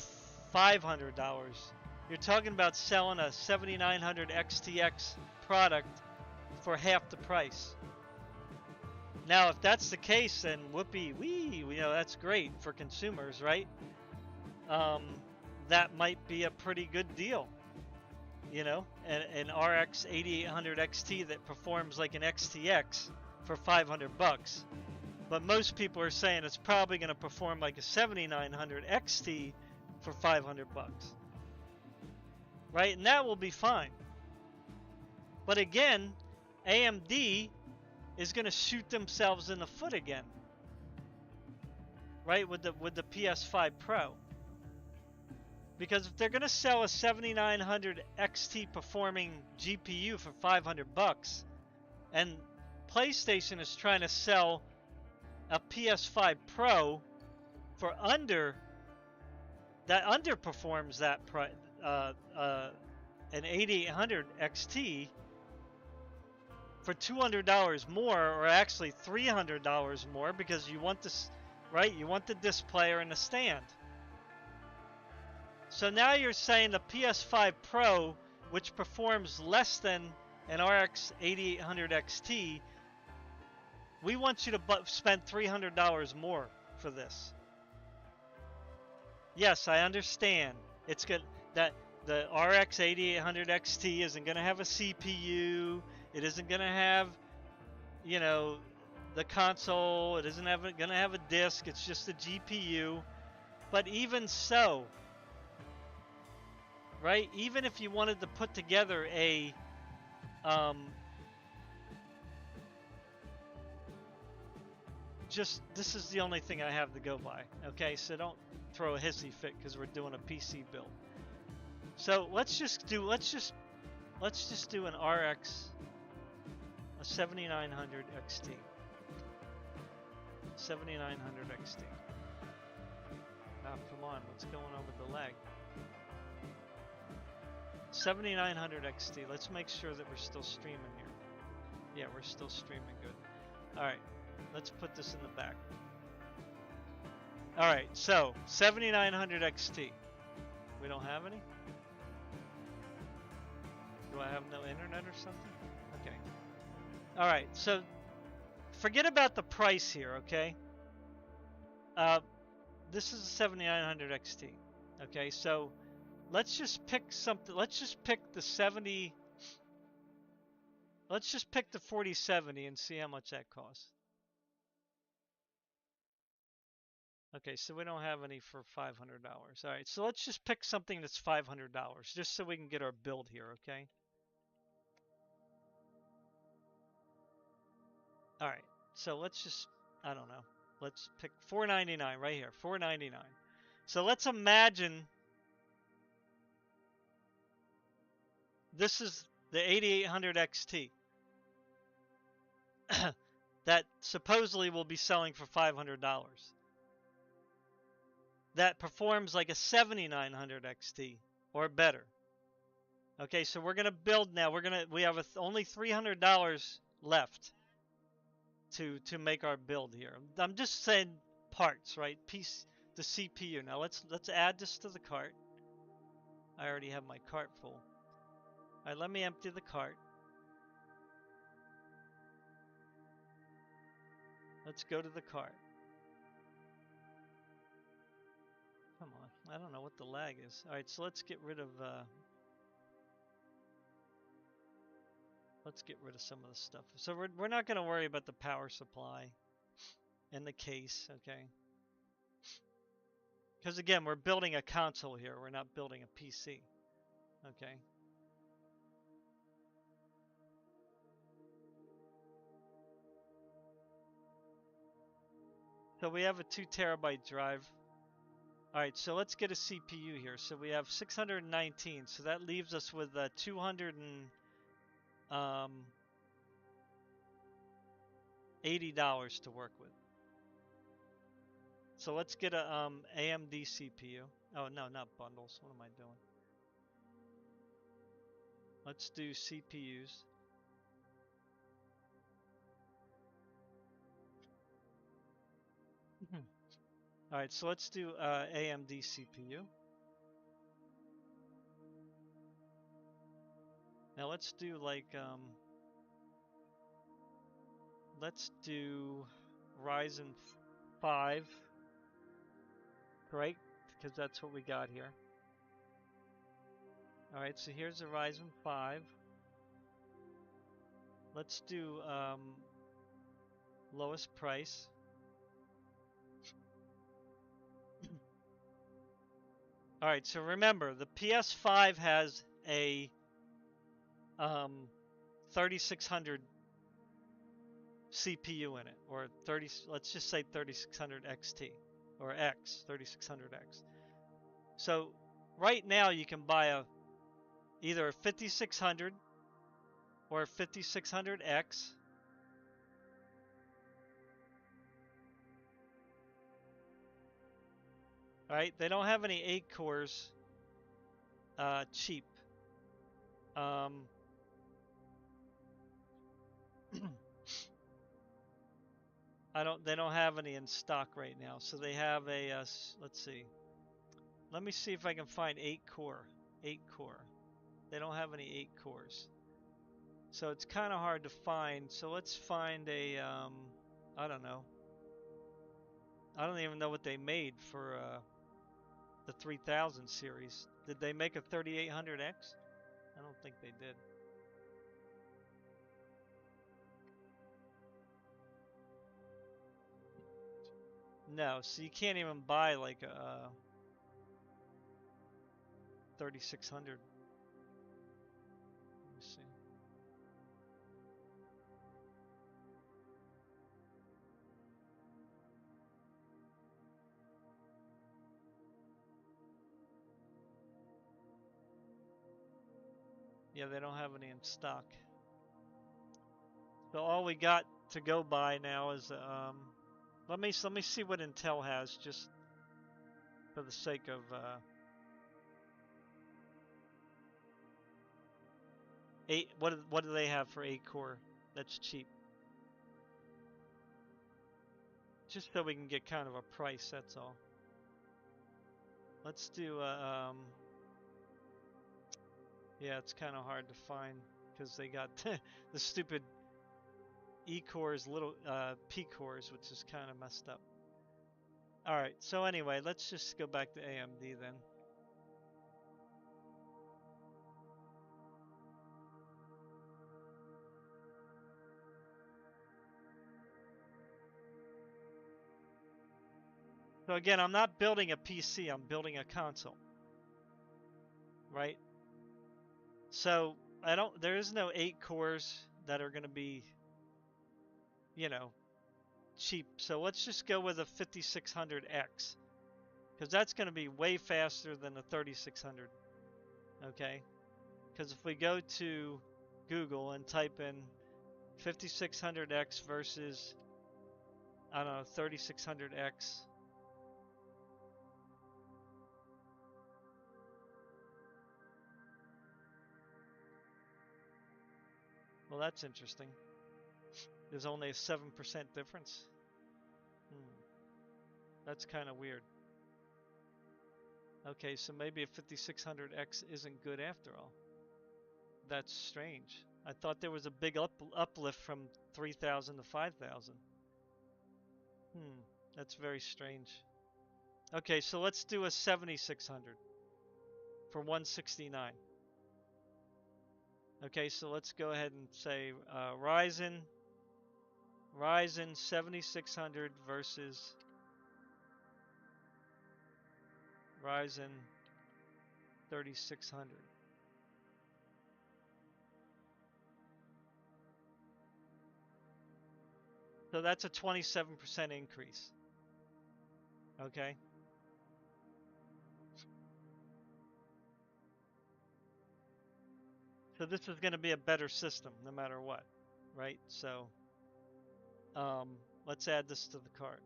$500. You're talking about selling a 7900 XTX product for half the price. Now, if that's the case, then whoopee-wee, you know, that's great for consumers, right? That might be a pretty good deal. You know, an RX 8800 XT that performs like an XTX for $500. But most people are saying it's probably going to perform like a 7900 XT for $500. Right? And that will be fine. But again, AMD is going to shoot themselves in the foot again. Right? With the PS5 Pro. Because if they're going to sell a 7900 XT performing GPU for $500, and PlayStation is trying to sell a PS5 Pro for underperforms that an 8800 XT for $200 more, or actually $300 more, because you want this, right? You want the disc player and the stand. So now you're saying the PS5 Pro, which performs less than an RX 8800 XT, we want you to spend $300 more for this. Yes, I understand. It's good that the RX 8800 XT isn't going to have a CPU. It isn't going to have, you know, the console. It isn't going to have a disk. It's just a GPU. But even so, right? Even if you wanted to put together a this is the only thing I have to go by. Okay, so don't throw a hissy fit because we're doing a PC build. So let's just do an RX, a 7900 XT, 7900 XT. Now come on, what's going on with the lag? 7900 XT. Let's make sure that we're still streaming here. Yeah, we're still streaming good. Alright, let's put this in the back. Alright, so 7900 XT. We don't have any? Do I have no internet or something? Okay. Alright, so forget about the price here, okay? This is a 7900 XT. Okay, so let's just pick something. Let's just pick the 70. Let's just pick the 4070 and see how much that costs. Okay, so we don't have any for $500. All right, so let's just pick something that's $500, just so we can get our build here, okay? All right, so let's just, I don't know. Let's pick $499 right here, $499. So let's imagine this is the 8800 XT that supposedly will be selling for $500. That performs like a 7900 XT or better. Okay, so we're gonna build now. We have only $300 left to make our build here. I'm just saying parts, right? The CPU. Now let's add this to the cart. I already have my cart full. All right, let me empty the cart. Let's go to the cart. Come on, I don't know what the lag is. All right, so let's get rid of some of the stuff. So we're not going to worry about the power supply and the case, okay? Because again, we're building a console here. We're not building a PC, okay? So we have a 2 terabyte drive. All right, so let's get a CPU here. So we have 619. So that leaves us with $280 to work with. So let's get a AMD CPU. Oh no, not bundles. What am I doing? Let's do CPUs. All right, so let's do AMD CPU. Now let's do like let's do Ryzen 5, right? Because that's what we got here. All right, so here's a Ryzen 5. Let's do lowest price. All right, so remember the PS5 has a 3600 CPU in it, or 30. Let's just say 3600 XT or X, 3600X. So right now you can buy either a 5600 or a 5600X. All right, they don't have any 8 cores cheap. They don't have any in stock right now. So they have a let's see. Let me see if I can find 8 core. 8 core. They don't have any 8 cores. So it's kind of hard to find. So let's find a I don't know. I don't even know what they made for the 3000 series. Did they make a 3800X? I don't think they did. No, so you can't even buy like a 3600. Let me see. Yeah, they don't have any in stock. So all we got to go by now is let me see what Intel has, just for the sake of 8. What do they have for 8 core? That's cheap. Just so we can get kind of a price. That's all. Let's do yeah, it's kind of hard to find because they got the stupid E cores, little P cores, which is kind of messed up. All right, so anyway, let's just go back to AMD then. So again, I'm not building a PC, I'm building a console, right? So there is no 8 cores that are going to be, you know, cheap. So let's just go with a 5600X, because that's going to be way faster than the 3600, okay? Because if we go to Google and type in 5600X versus, I don't know, 3600X, well, that's interesting. There's only a 7% difference. That's kind of weird. Okay, so maybe a 5600X isn't good after all. That's strange. I thought there was a big uplift from 3000 to 5000. That's very strange. Okay, so let's do a 7600 for 169. Okay, so let's go ahead and say Ryzen 7600 versus Ryzen 3600. So that's a 27% increase. Okay. So this is going to be a better system no matter what, right? So let's add this to the cart.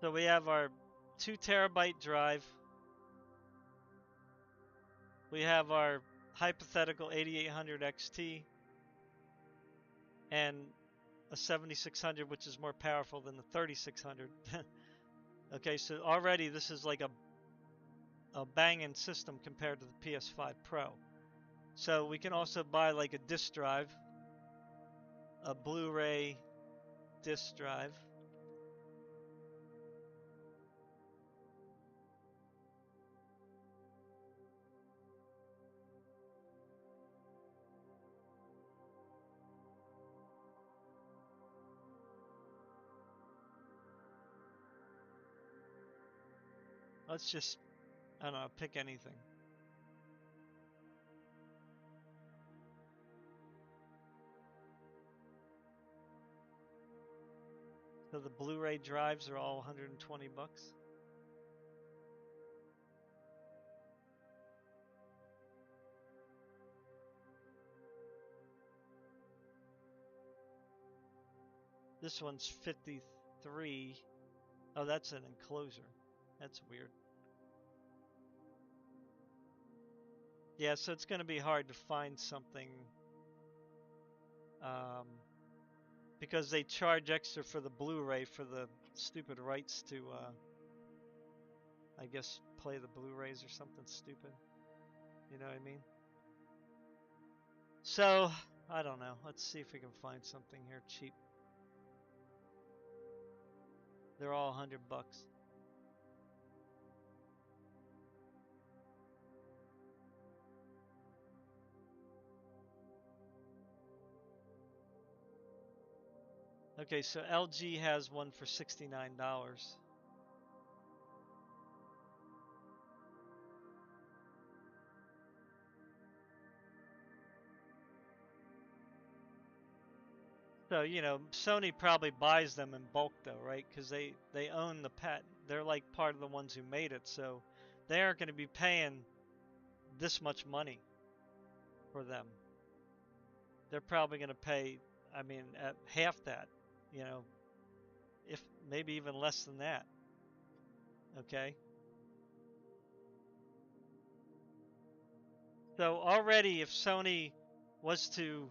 So we have our 2 terabyte drive. We have our hypothetical 8800 XT and a 7600, which is more powerful than the 3600. Okay, so already this is like a banging system compared to the PS5 Pro. So we can also buy like a disk drive, a Blu-ray disk drive. Let's just, I don't know, pick anything. So the Blu-ray drives are all 120 bucks. This one's 53. Oh, that's an enclosure. That's weird. Yeah, so it's going to be hard to find something because they charge extra for the Blu-ray for the stupid rights to, I guess, play the Blu-rays or something stupid. You know what I mean? So, I don't know. Let's see if we can find something here cheap. They're all 100 bucks. Okay, so LG has one for $69. So, you know, Sony probably buys them in bulk though, right? Because they own the patent. They're like part of the ones who made it, so they aren't going to be paying this much money for them. They're probably going to pay, I mean, at half that, you know, if maybe even less than that. Okay. So already if Sony was to,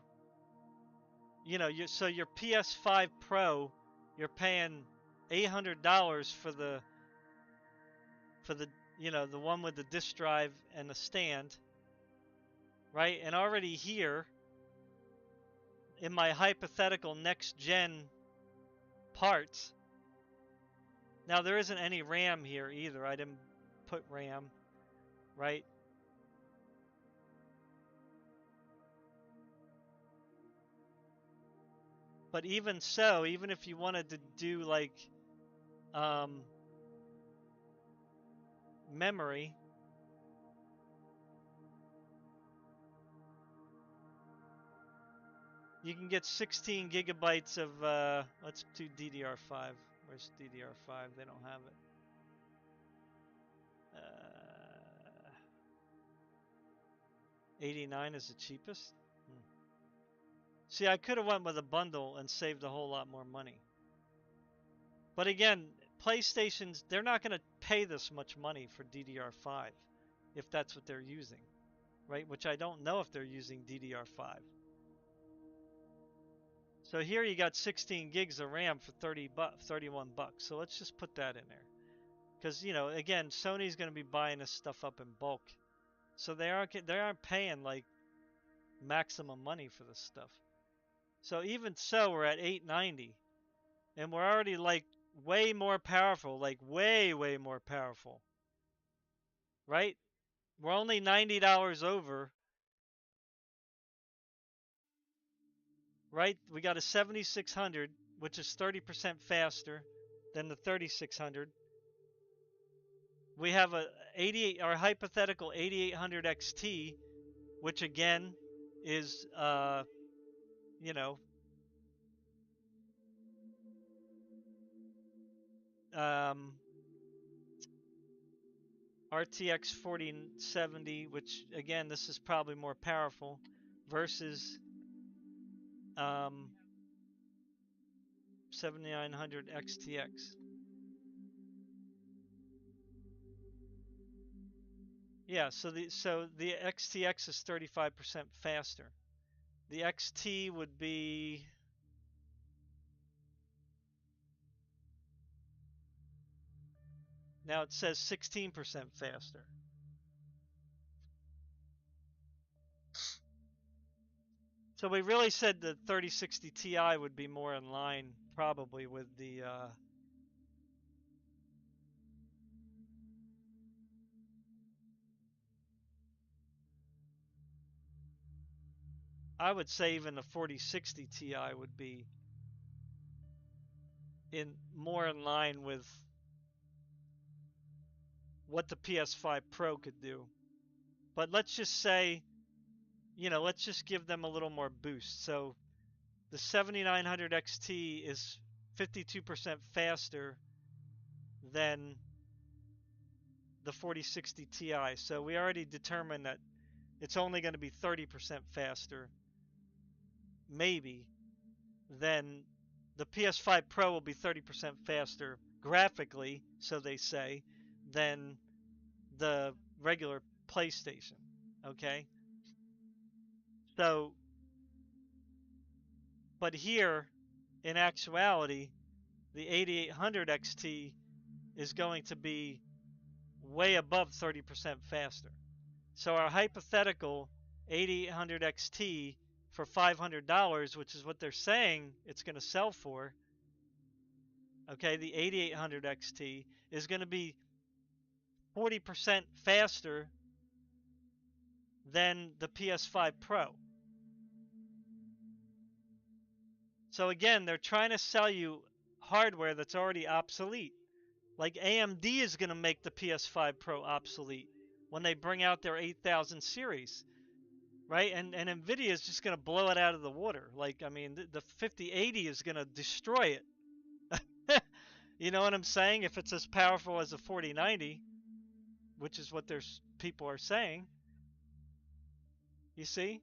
you know, so your PS5 Pro, you're paying $800 for the you know, the one with the disk drive and the stand, right? And already here in my hypothetical next gen parts, now there isn't any RAM here either. I didn't put RAM, right? But even so, even if you wanted to do like memory, you can get 16 gigabytes of, let's do DDR5. Where's DDR5? They don't have it. 89 is the cheapest. See, I could have went with a bundle and saved a whole lot more money. But again, PlayStation's, they're not going to pay this much money for DDR5 if that's what they're using, right? Which I don't know if they're using DDR5. So here you got 16 gigs of RAM for 31 bucks. So let's just put that in there. Because, you know, again, Sony's going to be buying this stuff up in bulk. So they aren't paying like maximum money for this stuff. So even so, we're at 890, and we're already like way more powerful, like way more powerful. Right? We're only $90 over. Right? We got a 7600, which is 30% faster than the 3600. We have a 88, our hypothetical 8800 XT, which again is you know, RTX 4070, which again, this is probably more powerful, versus 7900 XTX. Yeah, so the XTX is 35% faster. The XT would be, now it says 16% faster. So we really said the 3060 Ti would be more in line probably with the I would say even the 4060 Ti would be more in line with what the PS5 Pro could do. But let's just say, you know, let's just give them a little more boost. So the 7900 XT is 52% faster than the 4060 Ti. So we already determined that it's only going to be 30% faster, maybe, than the PS5 Pro will be 30% faster graphically, so they say, than the regular PlayStation. Okay? So, but here, in actuality, the 8800 XT is going to be way above 30% faster. So our hypothetical 8800 XT for $500, which is what they're saying it's going to sell for, okay, the 8800 XT is going to be 40% faster than the PS5 Pro. So again, they're trying to sell you hardware that's already obsolete. Like AMD is going to make the PS5 Pro obsolete when they bring out their 8000 series, right? And NVIDIA is just going to blow it out of the water. Like, I mean, the 5080 is going to destroy it. You know what I'm saying? If it's as powerful as a 4090, which is what there's people are saying, you see?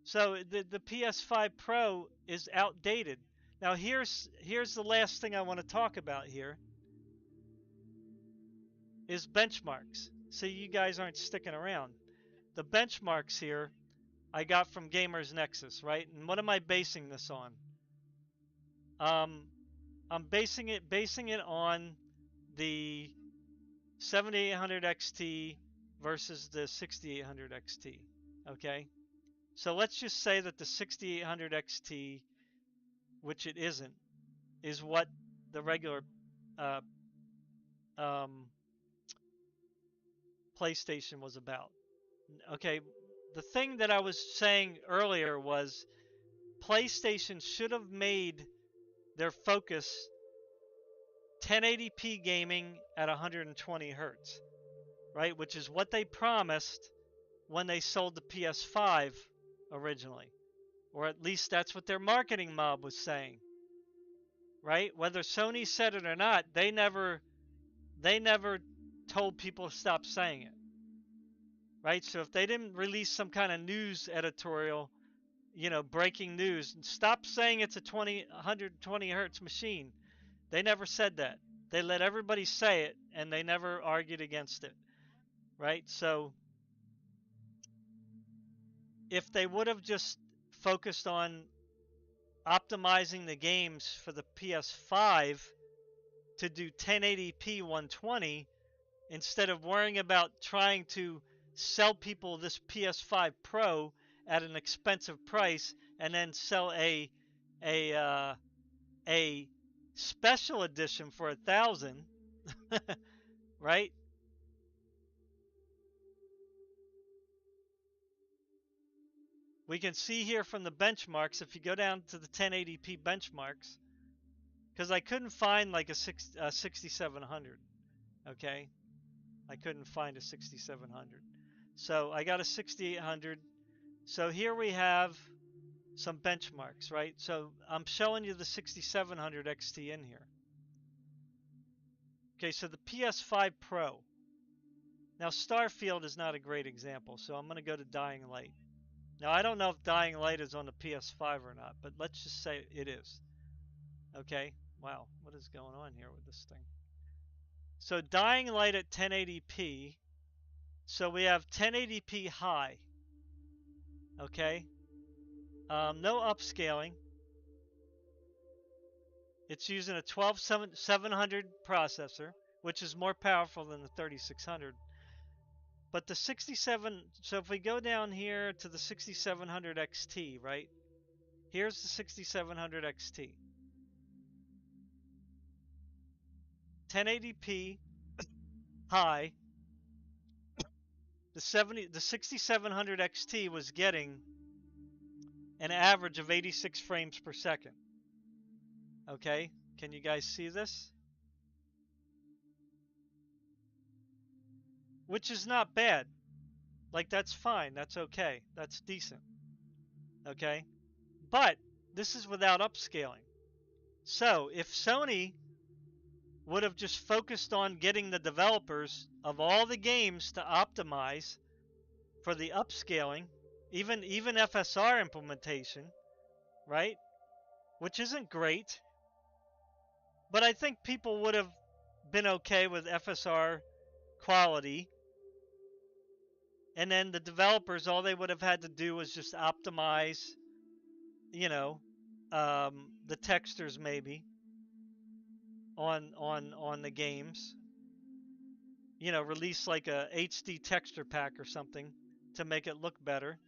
So the PS5 Pro is outdated. Now here's the last thing I want to talk about here is benchmarks. So you guys aren't sticking around. The benchmarks here I got from Gamers Nexus, right? And what am I basing this on? I'm basing it on the 7800 XT versus the 6800 XT. Okay? So let's just say that the 6800 XT, which it isn't, is what the regular uh, um, PlayStation was about. Okay, the thing that I was saying earlier was PlayStation should have made their focus 1080p gaming at 120 hertz, right? Which is what they promised when they sold the PS5 originally. Or at least that's what their marketing mob was saying, right? Whether Sony said it or not, they never told people to stop saying it, right? So if they didn't release some kind of news editorial, breaking news, stop saying it's a 120 hertz machine. They never said that. They let everybody say it, and they never argued against it, right? So if they would have just focused on optimizing the games for the PS5 to do 1080p 120, instead of worrying about trying to sell people this PS5 Pro at an expensive price and then sell a special edition for $1,000, right? We can see here from the benchmarks, if you go down to the 1080p benchmarks, because I couldn't find like a 6700, okay? I couldn't find a 6700. So I got a 6800. So here we have some benchmarks, right? So I'm showing you the 6700 XT in here. Okay, so the PS5 Pro. Now Starfield is not a great example, so I'm going to go to Dying Light. Now I don't know if Dying Light is on the PS5 or not, but let's just say it is. Okay, wow, what is going on here with this thing? So Dying Light at 1080p. So we have 1080p high. Okay, no upscaling. It's using a 12700 processor, which is more powerful than the 3600. But the 67, so if we go down here to the 6700 XT, right? Here's the 6700 XT. 1080p high. The 6700 XT was getting an average of 86 frames per second. Okay, can you guys see this? Which is not bad. Like, that's fine, that's okay, that's decent. Okay, but this is without upscaling. So if Sony would have just focused on getting the developers of all the games to optimize for the upscaling, even FSR implementation, right? Which isn't great, but I think people would have been okay with FSR quality. And then the developers, all they would have had to do was just optimize, the textures maybe on the games. Release like a HD texture pack or something to make it look better.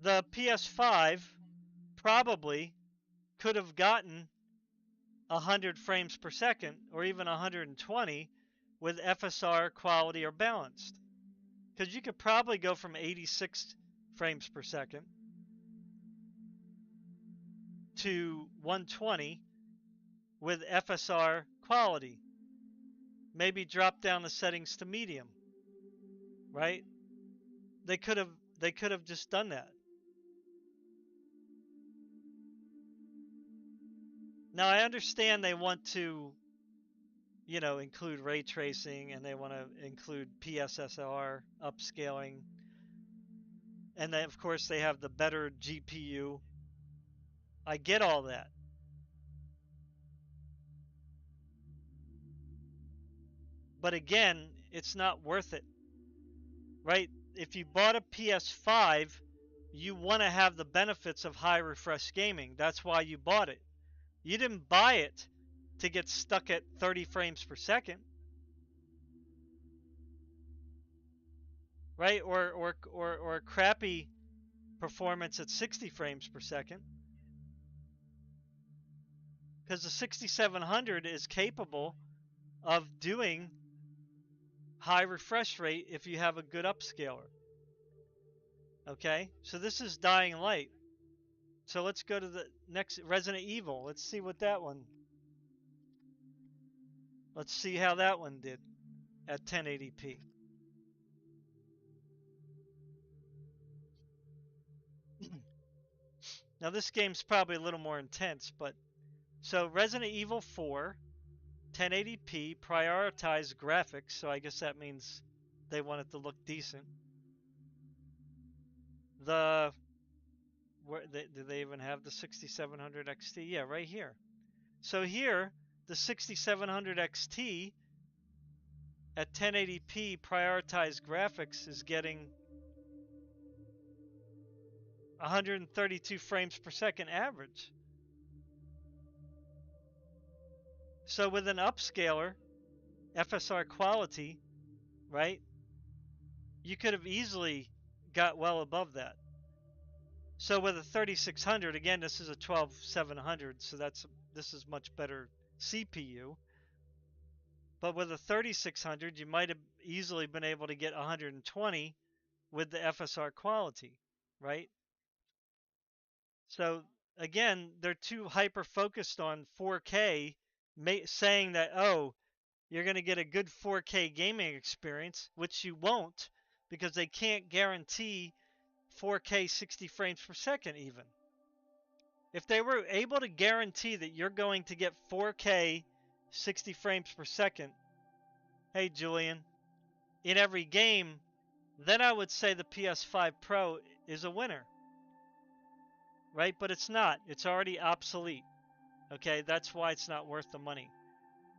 The PS5 probably could have gotten 100 frames per second or even 120 with FSR quality or balanced. Because you could probably go from 86 frames per second to 120 with FSR quality. Maybe drop down the settings to medium, right? They could have just done that. Now I understand they want to, include ray tracing, and they want to include PSSR upscaling, and then of course they have the better GPU. I get all that. But again, it's not worth it, right? If you bought a PS5, you want to have the benefits of high refresh gaming. That's why you bought it. You didn't buy it to get stuck at 30 frames per second, right? Or crappy performance at 60 frames per second. Because the 6700 is capable of doing high refresh rate if you have a good upscaler. Okay, so this is Dying Light. So let's go to the next Resident Evil. Let's see what that one. Let's see how that one did at 1080p. Now this game's probably a little more intense, but so Resident Evil 4, 1080p, prioritized graphics, so I guess that means they want it to look decent. The do they even have the 6700 XT? Yeah, right here. So here, the 6700 XT at 1080p prioritized graphics is getting 132 frames per second average. So with an upscaler, FSR quality, right, you could have easily got well above that. So with a 3600, again, this is a 12700, so this is much better CPU. But with a 3600, you might have easily been able to get 120 with the FSR quality, right? So again, they're too hyper focused on 4K, saying that, oh, you're going to get a good 4K gaming experience, which you won't, because they can't guarantee 4K 60 frames per second even. If they were able to guarantee that you're going to get 4K 60 frames per second, hey Julian, in every game, then I would say the PS5 Pro is a winner. Right? But it's not. It's already obsolete. Okay? That's why it's not worth the money.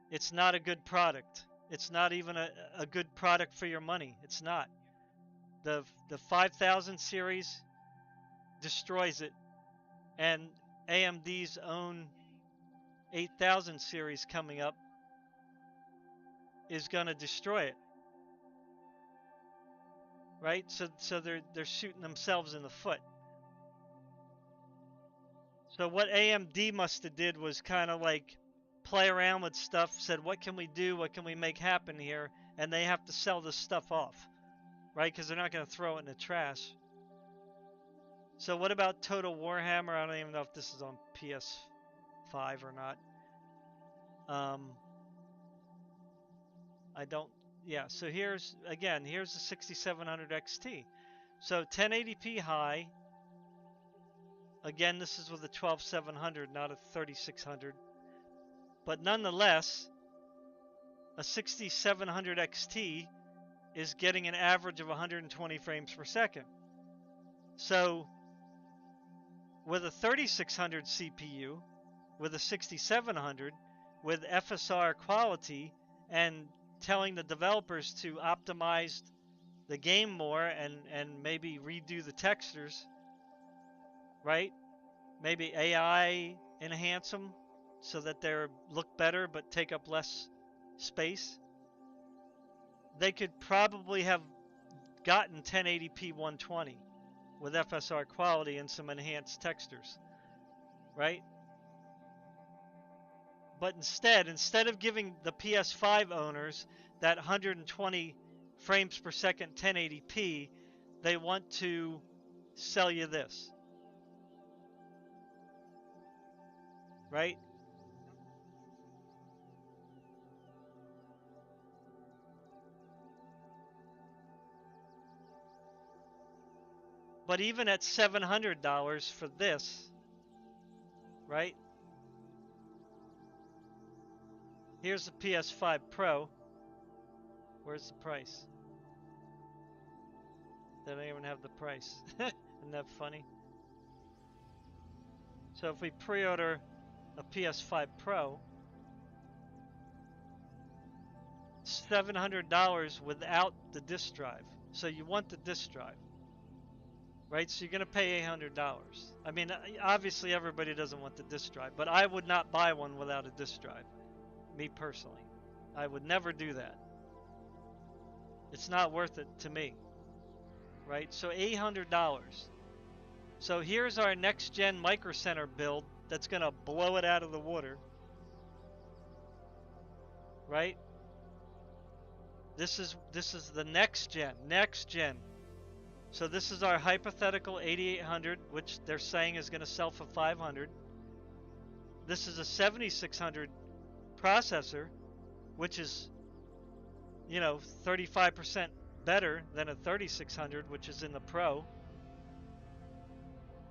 It's not a good product. It's not even a good product for your money. It's not. The 5000 series destroys it, and AMD's own 8000 series coming up is going to destroy it. Right? So they're shooting themselves in the foot. So what AMD must have did was kind of like play around with stuff, said what can we do, what can we make happen here, and they have to sell this stuff off, right? Because they're not going to throw it in the trash. So what about Total Warhammer? I don't even know if this is on PS5 or not. I don't. Yeah. So here's the 6700 XT. So 1080p high. Again, this is with a 12700, not a 3600. But nonetheless, a 6700 XT is getting an average of 120 frames per second. So with a 3600 CPU, with a 6700, with FSR quality, and telling the developers to optimize the game more and maybe redo the textures, right? Maybe AI enhance them so that they look better but take up less space. They could probably have gotten 1080p 120 with FSR quality and some enhanced textures, right? But instead of giving the PS5 owners that 120 frames per second 1080p, they want to sell you this, right? But even at $700 for this, right? Here's the PS5 Pro. Where's the price? They don't even have the price. Isn't that funny? So if we pre-order a PS5 Pro, $700 without the disk drive. So you want the disk drive, right? So you're going to pay $800. I mean, obviously everybody doesn't want the disk drive, but I would not buy one without a disk drive. Me personally, I would never do that. It's not worth it to me, right? So $800. So here's our next gen Micro Center build that's going to blow it out of the water, right? This is the next gen. So this is our hypothetical 8800, which they're saying is going to sell for 500. This is a 7600 processor, which is, you know, 35% better than a 3600, which is in the Pro.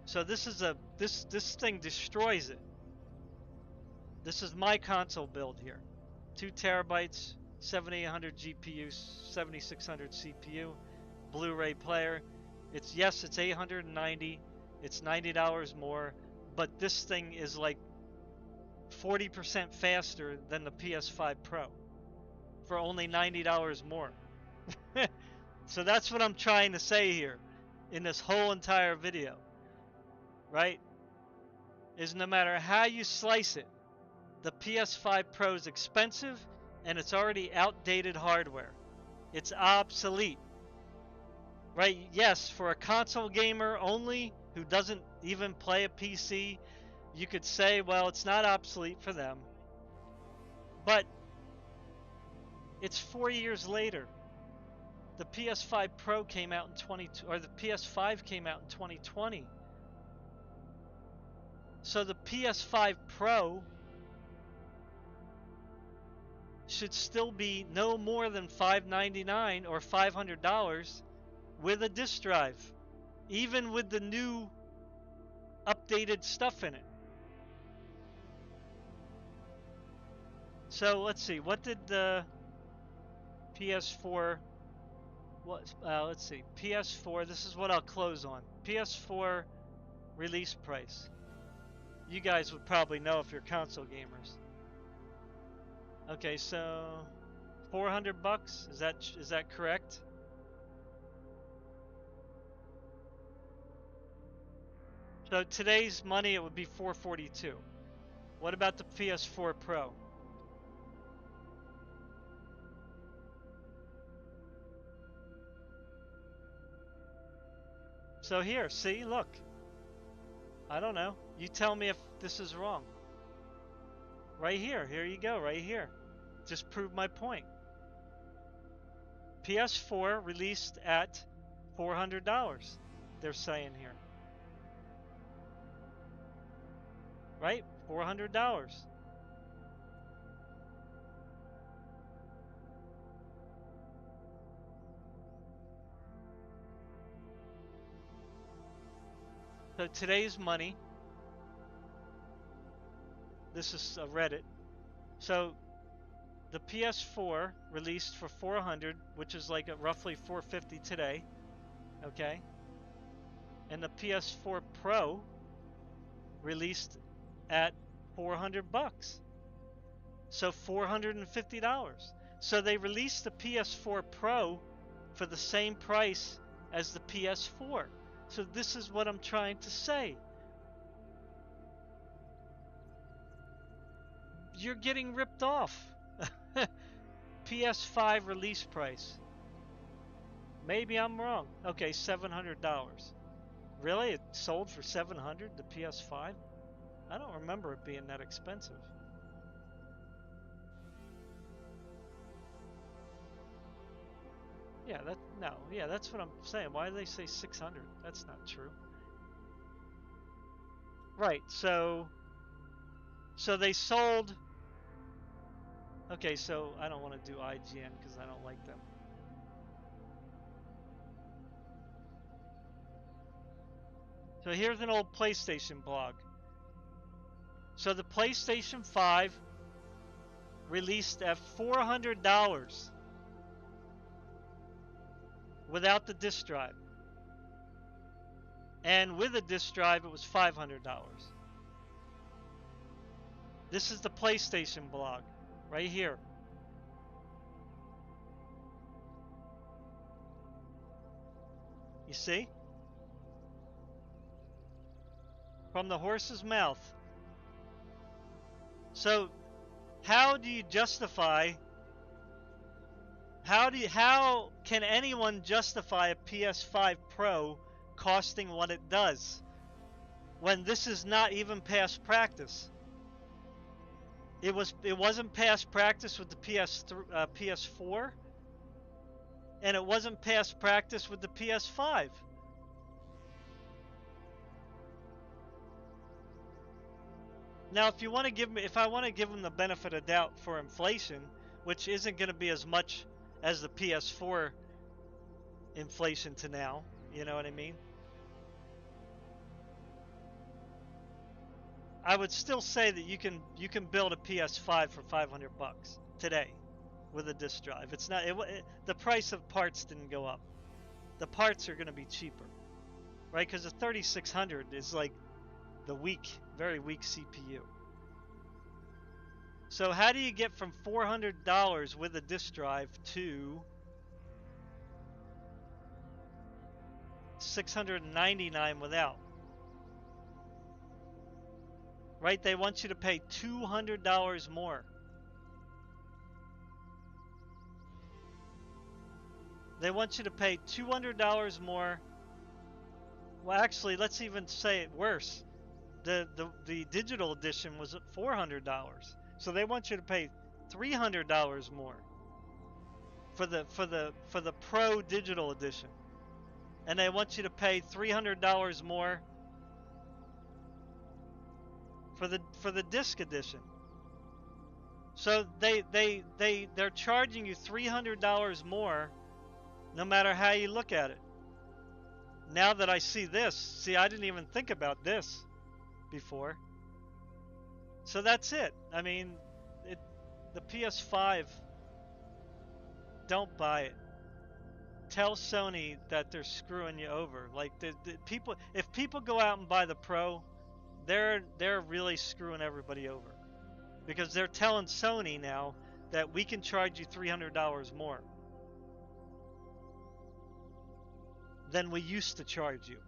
So this is this thing destroys it. This is my console build here. 2 terabytes, 7800 GPU, 7600 CPU, Blu-ray player. It's, yes, it's 890. It's $90 more, but this thing is like 40% faster than the PS5 Pro for only $90 more. So that's what I'm trying to say here in this whole entire video, right? Is no matter how you slice it, the PS5 Pro is expensive and it's already outdated hardware. It's obsolete, right? Yes, for a console gamer only who doesn't even play a PC, you could say, well, it's not obsolete for them. But it's 4 years later. The PS5 Pro came out in the PS5 came out in 2020. So the PS5 Pro should still be no more than $599 or $500 with a disk drive, even with the new updated stuff in it. So let's see, what did the PS4, let's see, PS4, this is what I'll close on. PS4 release price. You guys would probably know if you're console gamers. Okay, so $400, is that correct? So today's money, it would be $442. What about the PS4 Pro? So here, see, look. I don't know. You tell me if this is wrong. Right here. Here you go. Right here. Just prove my point. PS4 released at $400. They're saying here. Right? $400. So today's money, this is a Reddit. So the PS4 released for 400, which is like roughly 450 today, okay? And the PS4 Pro released at $400. So $450. So they released the PS4 Pro for the same price as the PS4. So this is what I'm trying to say. You're getting ripped off. PS5 release price. Maybe I'm wrong. Okay, $700. Really? It sold for $700, the PS5? I don't remember it being that expensive. Yeah, that's what I'm saying. Why do they say 600? That's not true. Right, so they sold. Okay, so I don't want to do IGN because I don't like them. So here's an old PlayStation blog. So the PlayStation 5 released at $400 without the disc drive. And with a disc drive, it was $500. This is the PlayStation blog, right here. You see? From the horse's mouth. So, how do you justify? How can anyone justify a PS5 Pro costing what it does when this is not even past practice? It wasn't past practice with the PS4, and it wasn't past practice with the PS5. Now, if you want to give me, if I want to give them the benefit of doubt for inflation, which isn't going to be as much as the PS4 inflation to now, you know what I mean? I would still say that you can build a PS5 for 500 bucks today with a disk drive. It's not the price of parts didn't go up. The parts are going to be cheaper, right? Because the 3600 is like the very weak CPU. So how do you get from $400 with a disk drive to $699 without? Right? They want you to pay $200 more. They want you to pay $200 more. Well, actually, let's even say it worse. The digital edition was at $400. So they want you to pay $300 more for the Pro Digital Edition. And they want you to pay $300 more for the disc edition. So they're charging you $300 more no matter how you look at it. Now that I see this, I didn't even think about this before. So that's it. I mean, the PS5, don't buy it. Tell Sony that they're screwing you over. Like the people, if people go out and buy the Pro, they're really screwing everybody over, because they're telling Sony now that we can charge you $300 more than we used to charge you.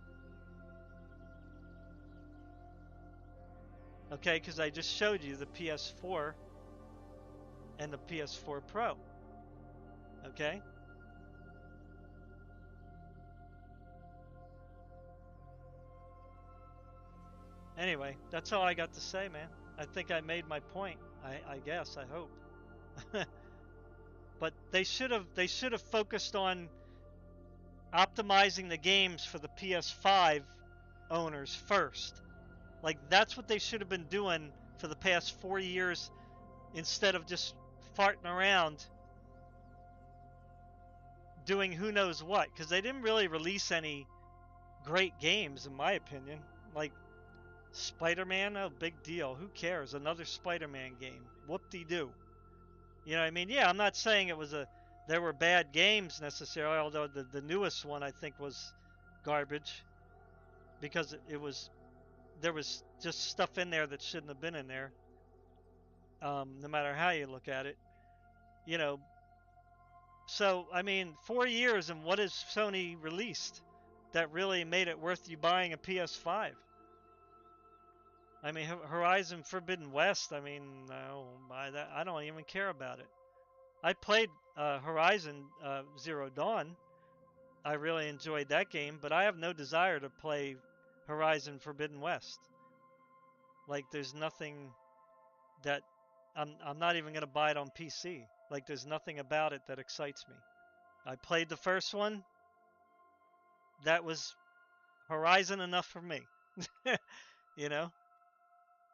Okay, because I just showed you the PS4 and the PS4 Pro. Okay? Anyway, that's all I got to say, man. I think I made my point. I guess, I hope. But they should have focused on optimizing the games for the PS5 owners first. Like, that's what they should have been doing for the past 4 years, instead of just farting around doing who knows what, because they didn't really release any great games, in my opinion. Like Spider-Man, oh, big deal. Who cares? Another Spider-Man game. Whoop-de-doo. You know what I mean? Yeah, I'm not saying there were bad games necessarily, although the newest one I think was garbage, because there was just stuff in there that shouldn't have been in there. No matter how you look at it, you know. So I mean, 4 years, and what has Sony released that really made it worth you buying a PS5? I mean, Horizon Forbidden West. I mean, I don't even care about it. I played Horizon Zero Dawn. I really enjoyed that game, but I have no desire to play Horizon Forbidden West. Like, there's nothing that I'm not even gonna buy it on PC. Like, there's nothing about it that excites me. I played the first one. That was Horizon enough for me. You know?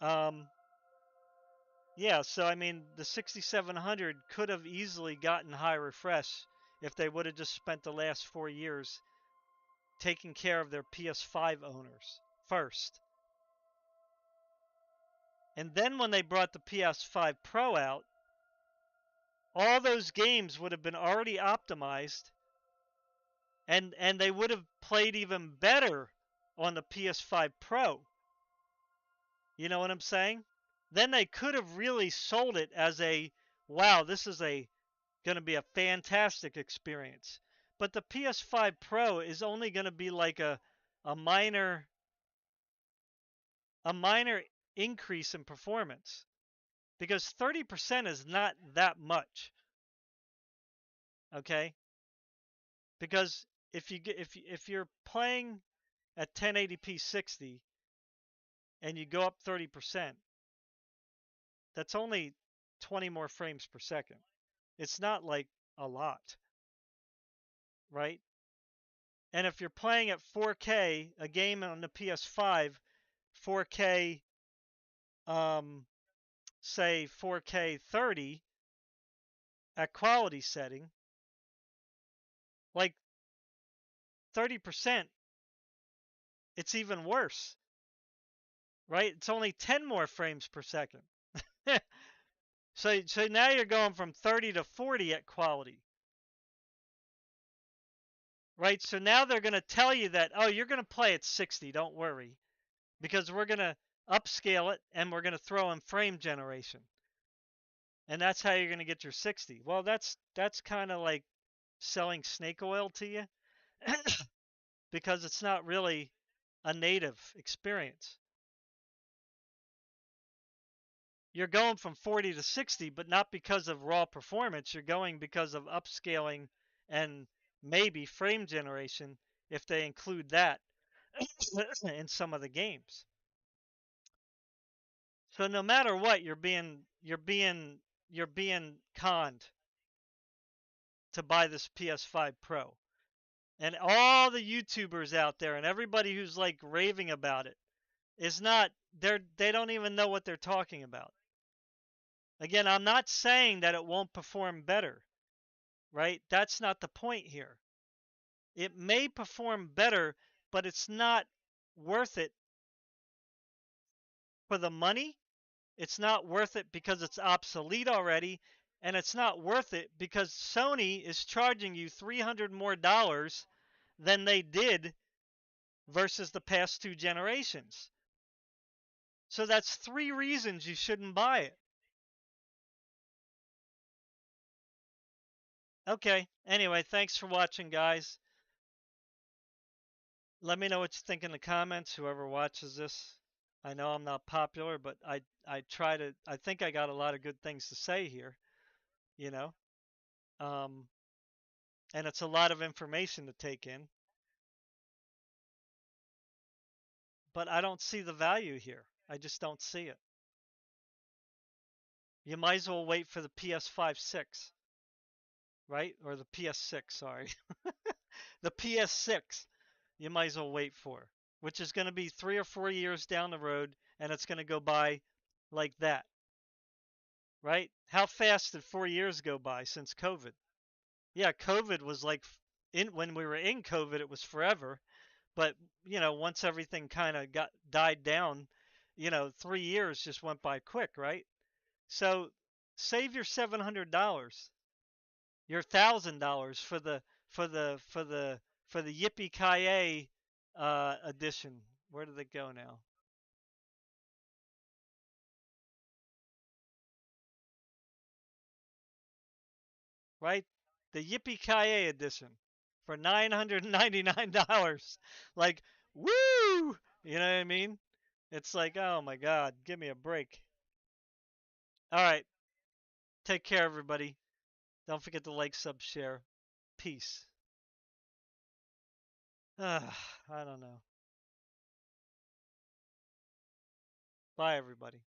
Um, yeah, so I mean, the 6700 could have easily gotten high refresh if they would have just spent the last 4 years taking care of their PS5 owners first. And then when they brought the PS5 Pro out, all those games would have been already optimized, and they would have played even better on the PS5 Pro. You know what I'm saying? Then they could have really sold it as a, wow, this is going to be a fantastic experience. But the PS5 Pro is only going to be like a minor increase in performance, because 30% is not that much. Okay? Because if you're playing at 1080p 60 and you go up 30%, that's only 20 more frames per second. It's not like a lot, right? And if you're playing at 4K, a game on the PS5, 4K say 4K 30 at quality setting, like 30%, it's even worse, right? It's only 10 more frames per second. So now you're going from 30 to 40 at quality, right? So now they're going to tell you that, oh, you're going to play at 60, don't worry, because we're going to upscale it and we're going to throw in frame generation. And that's how you're going to get your 60. Well, that's kind of like selling snake oil to you because it's not really a native experience. You're going from 40 to 60, but not because of raw performance. You're going because of upscaling and maybe frame generation if they include that in some of the games. So no matter what, you're being conned to buy this PS5 Pro. And all the YouTubers out there and everybody who's like raving about it is not they don't even know what they're talking about. Again, I'm not saying that it won't perform better, right? That's not the point here. It may perform better, but it's not worth it for the money. It's not worth it because it's obsolete already, and it's not worth it because Sony is charging you $300 more than they did versus the past two generations. So that's three reasons you shouldn't buy it. Okay. Anyway, thanks for watching, guys. Let me know what you think in the comments, whoever watches this. I know I'm not popular, but I think I got a lot of good things to say here, you know. Um, and it's a lot of information to take in, but I don't see the value here. I just don't see it. You might as well wait for the PS5 6, right? Or the PS6, sorry. The PS6 you might as well wait for, which is going to be 3 or 4 years down the road, and it's going to go by like that, right? How fast did 4 years go by since COVID? Yeah, COVID was like when we were in COVID, it was forever. But once everything kind of got died down, 3 years just went by quick, right? So save your $700, your $1,000 for the Yippee Ki edition. Where did it go now? Right, the Yippee Ki edition for $999. Like, woo! You know what I mean? It's like, oh my God, give me a break. All right, take care, everybody. Don't forget to like, sub, share. Peace. I don't know. Bye, everybody.